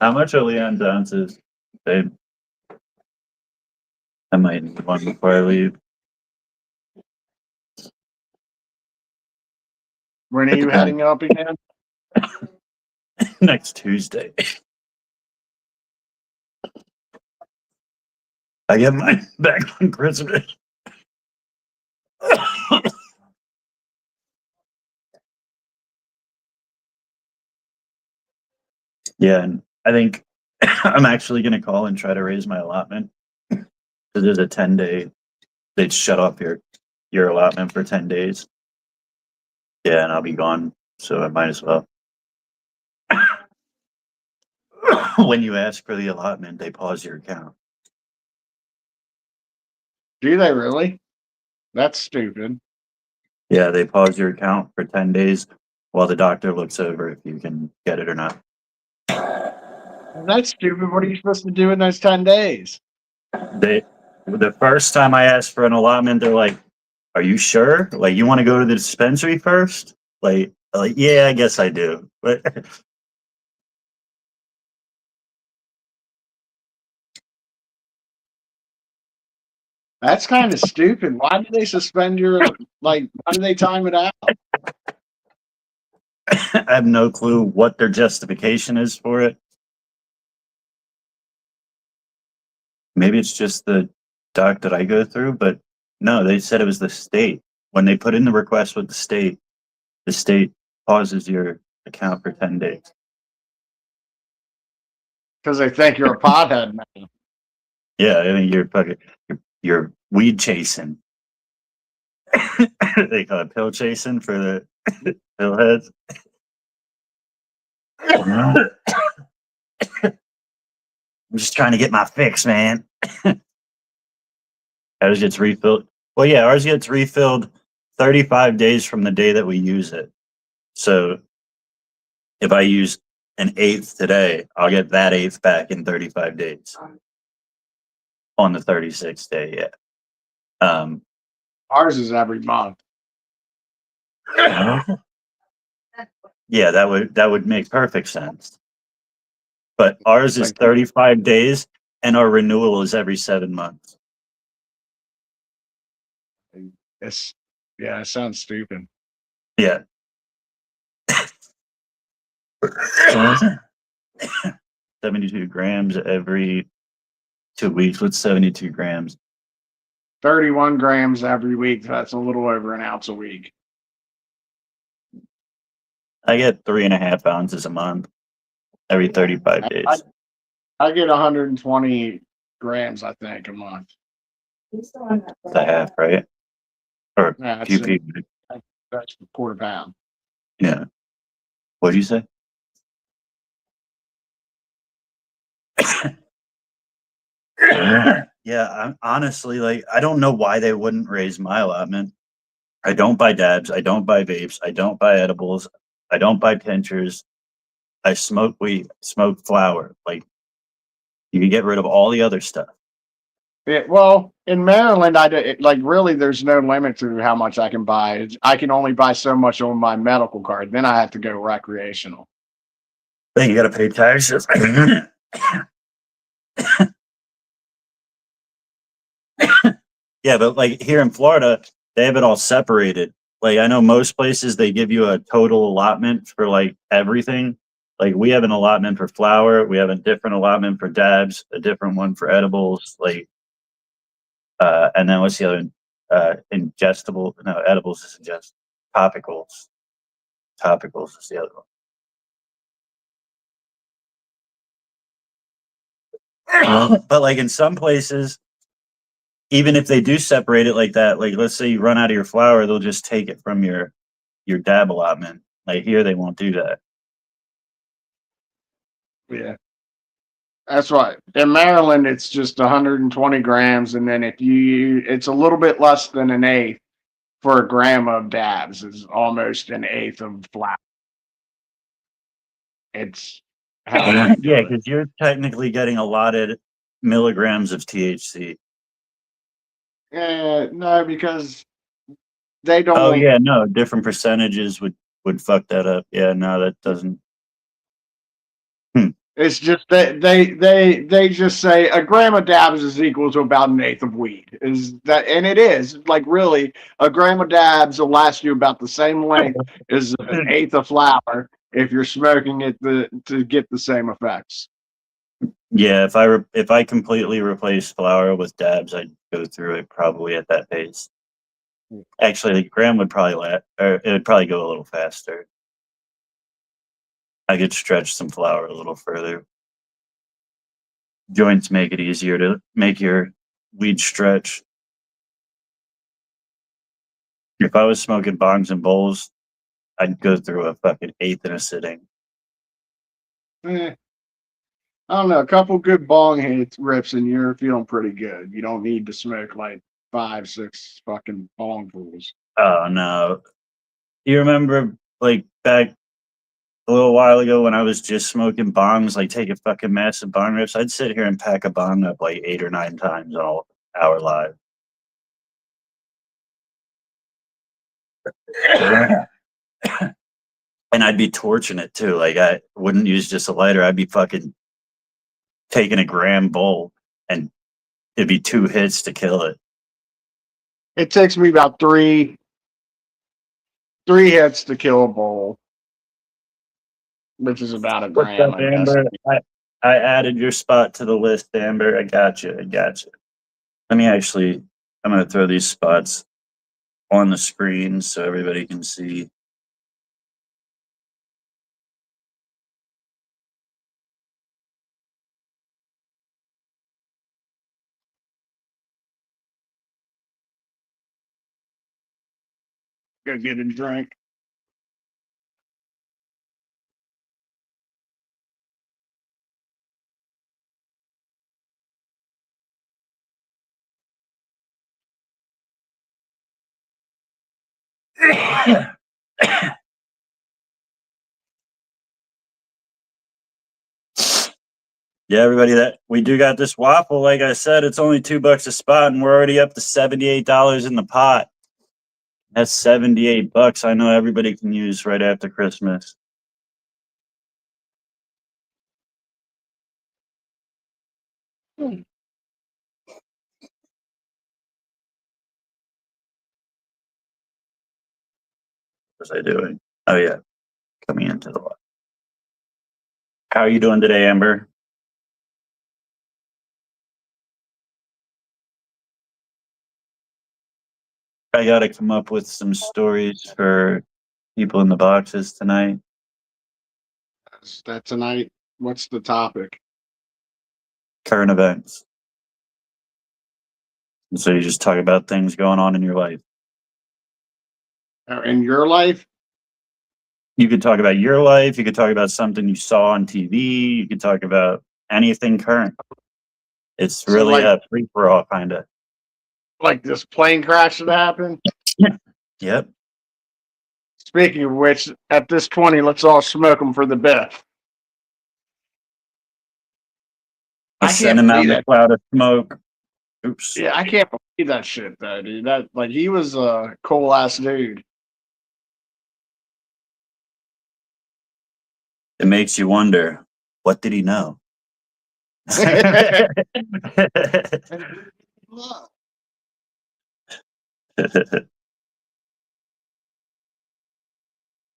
How much are Leon's ounces, babe? I might need one before I leave. When are you heading up again? Next Tuesday. I get mine back on Christmas. Yeah, and I think I'm actually going to call and try to raise my allotment. Because there's a 10-day, they'd shut off your allotment for 10 days. Yeah, and I'll be gone, so I might as well. When you ask for the allotment, they pause your account. Do they really? That's stupid. Yeah, they pause your account for 10 days while the doctor looks over if you can get it or not. That's stupid. What are you supposed to do in those 10 days? The first time I asked for an allotment, they're like, "Are you sure? Like, you want to go to the dispensary first?" Like, yeah, I guess I do. But That's kind of stupid. Why do they suspend your, why do they time it out? I have no clue what their justification is for it. Maybe it's just the doc that I go through, but no, they said it was the state. When they put in the request with the state pauses your account for 10 days. Because they think you're a pothead now. Yeah, I mean, you're weed chasing. They call it pill chasing for the pill heads. I'm just trying to get my fix, man. Ours gets refilled. Well, yeah, ours gets refilled 35 days from the day that we use it. So if I use an eighth today, I'll get that eighth back in 35 days. On the 36th day, yeah. Ours is every month. Yeah, that would make perfect sense. But ours is Like- 35 days, and our renewal is every 7 months. Yeah, it sounds stupid. Yeah. 72 grams every 2 weeks. What's 72 grams? 31 grams every week. That's a little over an ounce a week. I get 3.5 ounces a month every 35 days. I get 120 grams, I think, a month. It's a half, right? Or Yeah, a few people. that's a quarter pound. Yeah. What'd you say? Yeah, I'm honestly like, I don't know why they wouldn't raise my allotment. I don't buy dabs. I don't buy vapes. I don't buy edibles. I don't buy tinctures. I smoke weed, smoke flower. Like, you can get rid of all the other stuff. Yeah, well, in Maryland, really, there's no limit to how much I can buy. I can only buy so much on my medical card. Then I have to go recreational. Then you got to pay taxes. Yeah, but like here in Florida, they have it all separated. Like I know most places they give you a total allotment for like everything. Like we have an allotment for flour, we have a different allotment for dabs, a different one for edibles, like and then what's the other ingestible? No, edibles is ingest. Topicals. Topicals is the other one. But like in some places, even if they do separate it like that, like let's say you run out of your flour, they'll just take it from your dab allotment. Like here, they won't do that. Yeah. That's right. In Maryland, it's just 120 grams, and then it's a little bit less than an eighth for a gram of dabs. Is almost an eighth of flour. It's how they do Yeah, it. because you're technically getting allotted milligrams of THC. No, because they don't. Oh yeah, no, different percentages would fuck that up. Yeah, no, that doesn't. It's just that they just say a gram of dabs is equal to about an eighth of weed. Is that, and it is like really a gram of dabs will last you about the same length as an eighth of flour if you're smoking it to get the same effects. Yeah, if I completely replace flour with dabs, I'd go through it probably at that pace. Actually, the gram would probably or it would probably go a little faster. I could stretch some flour a little further. Joints make it easier to make your weed stretch. If I was smoking bongs and bowls, I'd go through a fucking eighth in a sitting. I don't know. A couple good bong hits rips and you're feeling pretty good. You don't need to smoke like 5, 6 fucking bongfuls. Oh no. You remember like back a little while ago when I was just smoking bongs, like taking fucking massive bong rips, I'd sit here and pack a bong up like 8 or 9 times all hour live. And I'd be torching it too. Like I wouldn't use just a lighter. I'd be fucking taking a gram bowl and it'd be 2 hits to kill it. It takes me about three hits to kill a bowl, which is about a What's gram, up, I guess. Amber? I added your spot to the list, Amber. I got you. I got you. Let me actually, I'm going to throw these spots on the screen so everybody can see. Go get a drink. Yeah, everybody, that we do got this waffle. Like I said, it's only $2 a spot, and we're already up to $78 in the pot. That's $78. I know everybody can use right after Christmas. What was I doing? Oh yeah, coming into the light. How are you doing today, Amber? I got to come up with some stories for people in the boxes tonight. Is that tonight? What's the topic? Current events. And so you just talk about things going on in your life. In your life? You could talk about your life. You could talk about something you saw on TV. You could talk about anything current. It's So, really like- a free for all kind of. Like this plane crash that happened? Yep. Speaking of which, at this 20, let's all smoke them for the Biff. I Let's can't send him out in believe the that. cloud of smoke. Oops. Yeah, I can't believe that shit though, dude. That like he was a cool ass dude. It makes you wonder, what did he know?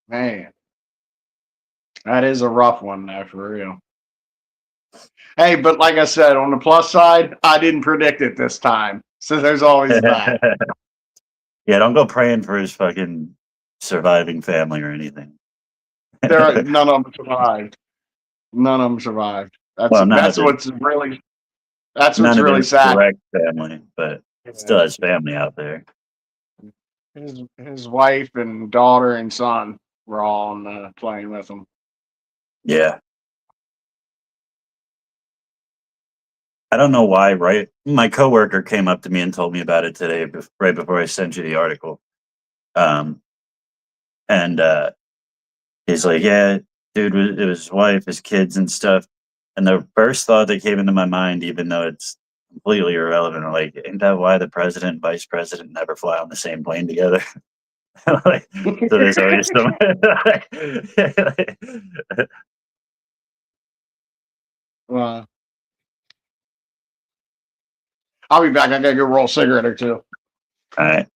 Man, that is a rough one though, for real. Hey, but like I said, on the plus side, I didn't predict it this time. So there's always that. Yeah, don't go praying for his fucking surviving family or anything. None of them survived. None of them survived. That's Well, none that's of it. what's really That's what's None of really his sad. direct family, but still has family out there. His wife and daughter and son were all on the plane with him. Yeah. I don't know why, right? My coworker came up to me and told me about it today, right before I sent you the article. And he's like, yeah, dude, it was his wife, his kids, and stuff. And the first thought that came into my mind, even though it's completely irrelevant, like, ain't that why the president and vice president never fly on the same plane together? Like, so there's always some. Well, I'll be back. I gotta go roll a cigarette or two. All right.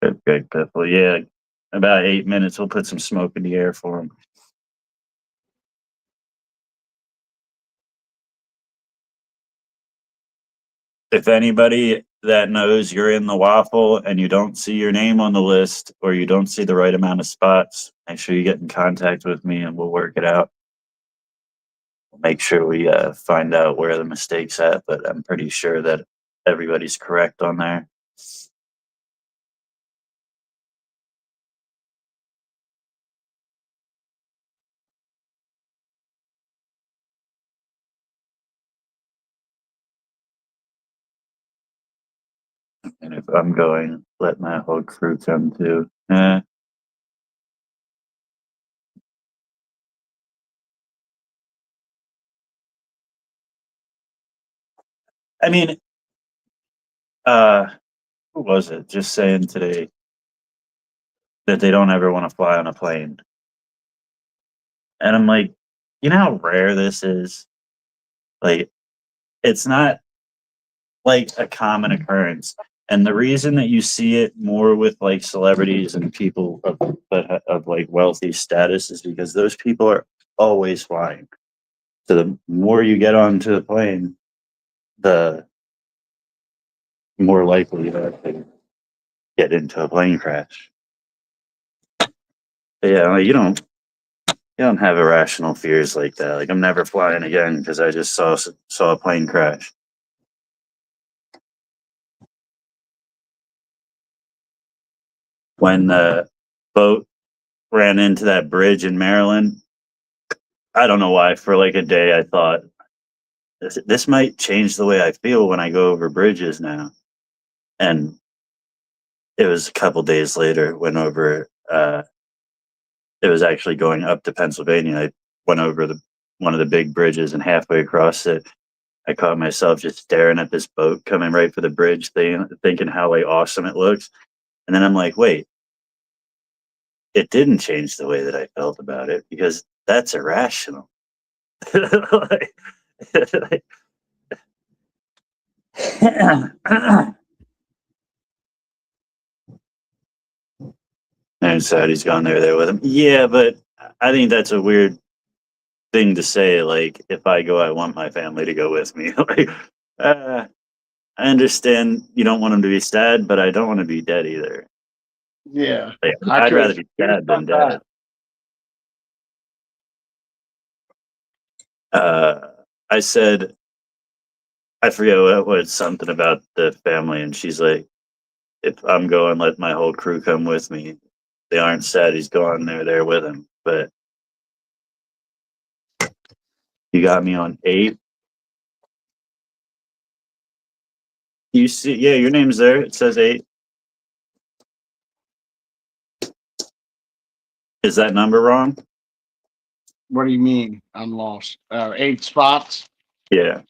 Good, good. Well, yeah, about 8 minutes. We'll put some smoke in the air for him. If anybody that knows you're in the waffle and you don't see your name on the list or you don't see the right amount of spots, make sure you get in contact with me and we'll work it out. We'll make sure we find out where the mistake's at, but I'm pretty sure that everybody's correct on there. And if I'm going, let my whole crew come too. I mean, who was it just saying today that they don't ever want to fly on a plane? And I'm like, you know how rare this is? Like, it's not like a common occurrence. And the reason that you see it more with like celebrities and people of like wealthy status is because those people are always flying. So the more you get onto the plane, the more likely you are to get into a plane crash. But yeah, like, you don't have irrational fears like that. Like, I'm never flying again because I just saw a plane crash. When the boat ran into that bridge in Maryland, I don't know why. For like a day, I thought this might change the way I feel when I go over bridges now. And it was a couple days later. Went over. It was actually going up to Pennsylvania. I went over one of the big bridges, and halfway across it, I caught myself just staring at this boat coming right for the bridge, thinking how like awesome it looks. And then I'm like, wait, it didn't change the way that I felt about it because that's irrational. Like, and Saudi's gone there with him. Yeah, but I think that's a weird thing to say. Like, if I go, I want my family to go with me. Like, I understand you don't want them to be sad, but I don't want to be dead either. Yeah, Like, I I'd rather could. be sad than dead. I said, I forget what something about the family, and she's like, if I'm going, let my whole crew come with me. They aren't sad he's gone, they're there with him. But you got me on 8. You see, yeah, your name's there. It says 8. Is that number wrong? What do you mean? I'm lost. 8 spots. Yeah.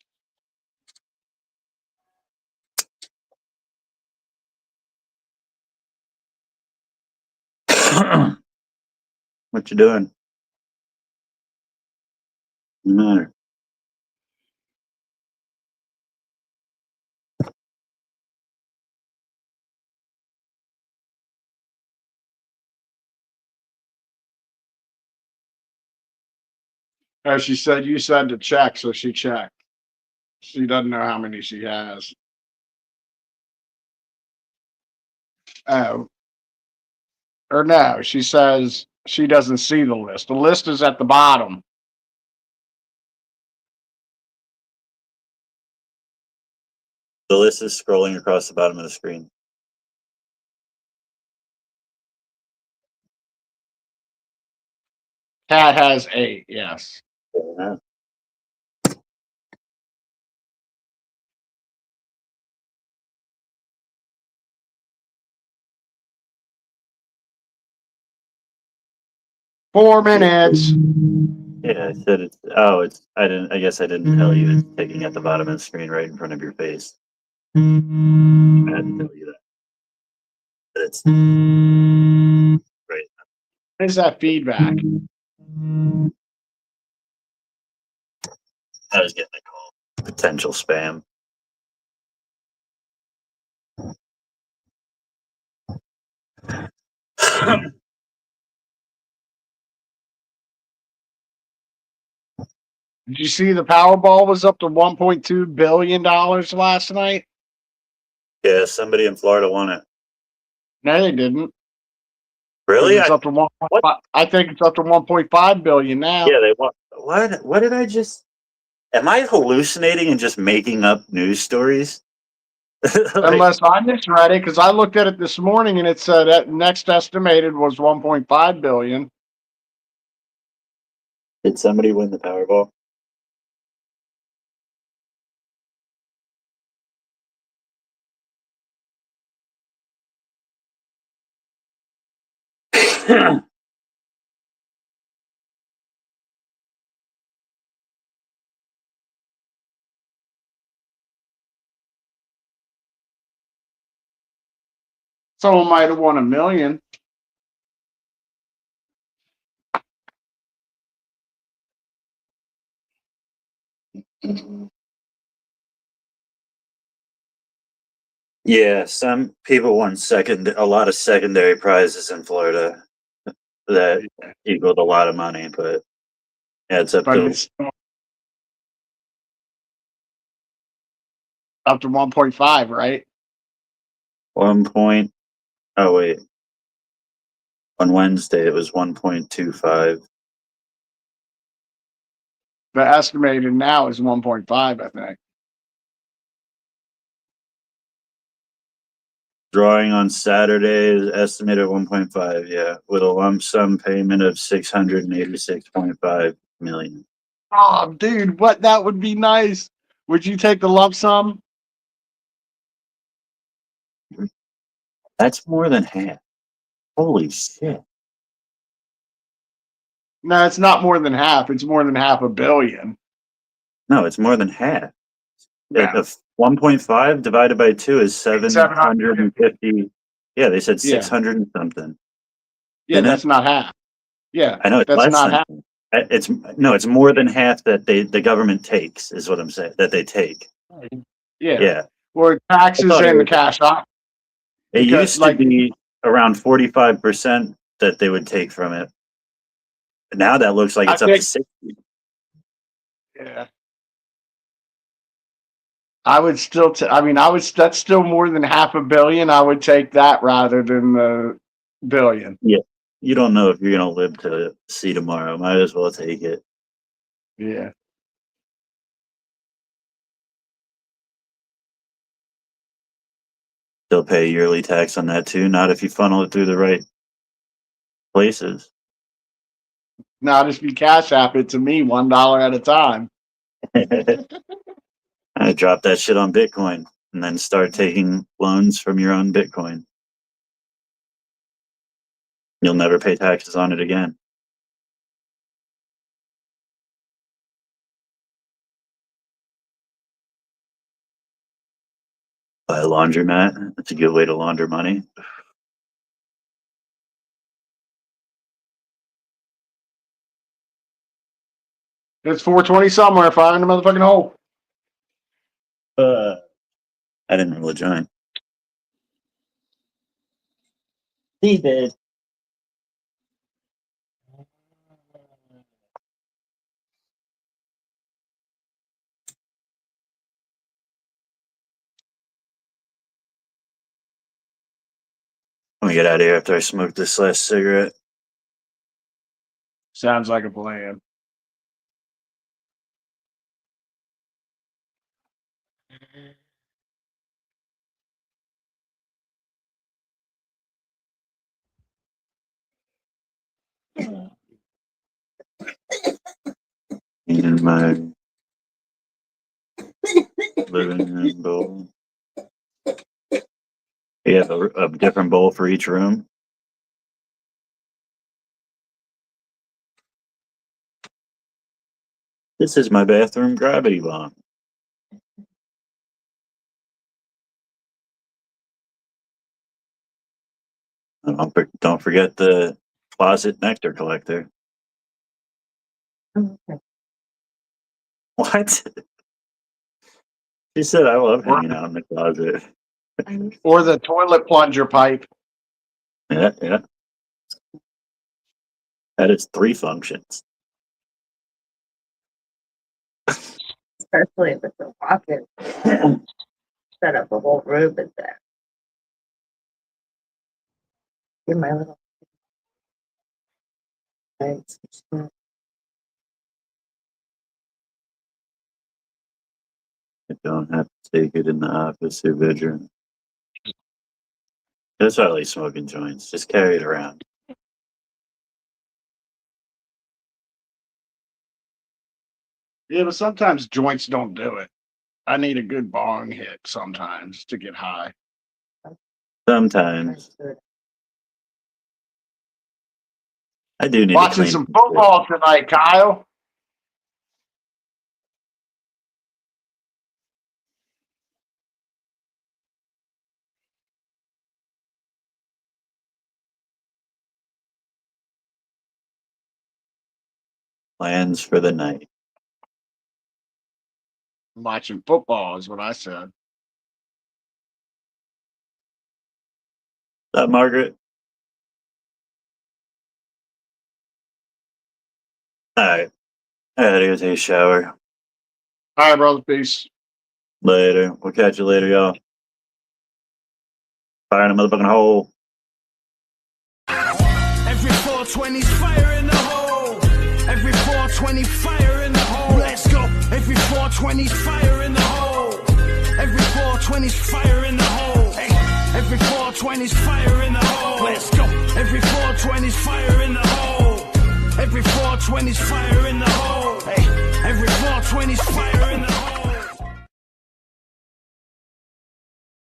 What you doing? No matter. She said you said to check, so she checked. She doesn't know how many she has. Oh, or no, she says she doesn't see the list. The list is at the bottom. The list is scrolling across the bottom of the screen. Cat has 8, yes. Yeah. Four minutes. Yeah, I said it's. Oh, it's. I didn't. I guess I didn't tell you. It's taking at the bottom of the screen, right in front of your face. I had to tell you that. But it's right. What is that feedback? I was getting a call. Potential spam. Did you see the Powerball was up to $1.2 billion last night? Yeah, somebody in Florida won it. No, they didn't. Really? It's up to What? I think it's up to 1.5 billion now. Yeah, they won. What? What did I just? Am I hallucinating and just making up news stories? Like, Unless I misread it, because I looked at it this morning and it said that next estimated was 1.5 billion. did somebody win the Powerball? Someone might have won $1 million. Yeah, some people won a lot of secondary prizes in Florida that equaled a lot of money, but yeah, it's up But to it's up to 1.5, right? 1 point. Oh wait, on Wednesday it was 1.25. The estimated now is 1.5, I think. Drawing on Saturday is estimated at 1.5. Yeah, with a lump sum payment of 686.5 million. Oh, dude, what that would be nice. Would you take the lump sum? That's more than half. Holy shit! No, it's not more than half. It's more than half a billion. No, it's more than half. Yeah. 1.5 divided by 2 is 750. 750. Yeah, they said Yeah. 600 and something. Yeah, Didn't that's it? not half. Yeah, I know it's that's less not than. half. It's no, it's more than half that the government takes is what I'm saying. That they take. Yeah. Yeah, Or I taxes thought it and the was. cash off. It Because, used to like, be around 45% that they would take from it. But now that looks like I it's up to think, 60. yeah, I would still, I mean, that's still more than half a billion. I would take that rather than the billion. Yeah, you don't know if you're gonna live to see tomorrow. Might as well take it. Yeah. They'll pay yearly tax on that too. Not if you funnel it through the right places. Now just be cash app it to me $1 at a time. I drop that shit on Bitcoin and then start taking loans from your own Bitcoin. You'll never pay taxes on it again. Buy a laundromat. That's a good way to launder money. It's 420 somewhere. Find the motherfucking hole. I didn't really join. He did. Let me get out of here after I smoke this last cigarette. Sounds like a plan. In my living room bowl. You have a different bowl for each room. This is my bathroom gravity bomb. Don't forget the closet nectar collector. Okay. What? She said I love hanging out in the closet. Or the toilet plunger pipe. Yeah, yeah. That is 3 functions. Especially with the walk-in. Set up a whole room in there. In my little. Nice. I don't have to take it in the office or bedroom. That's why I like smoking joints. Just carry it around. Yeah, but sometimes joints don't do it. I need a good bong hit sometimes to get high. Sometimes. I do need to Watching clean some football tonight, Kyle. plans for the night. Watching football is what I said. What's up, Margaret? Alright. I gotta go take a shower. All right, brother. Peace. Later. We'll catch you later, y'all. Fire in the motherfucking hole. Every 420's fire in the hole. Every 420 fire in the hole. Let's go. Every 420's fire in the hole. Every 420's fire in the hole. Hey. Every 420's fire in the hole. Let's go. Every 420's fire in the hole. Every 420's fire in the hole. Hey. Every 420's fire in the hole.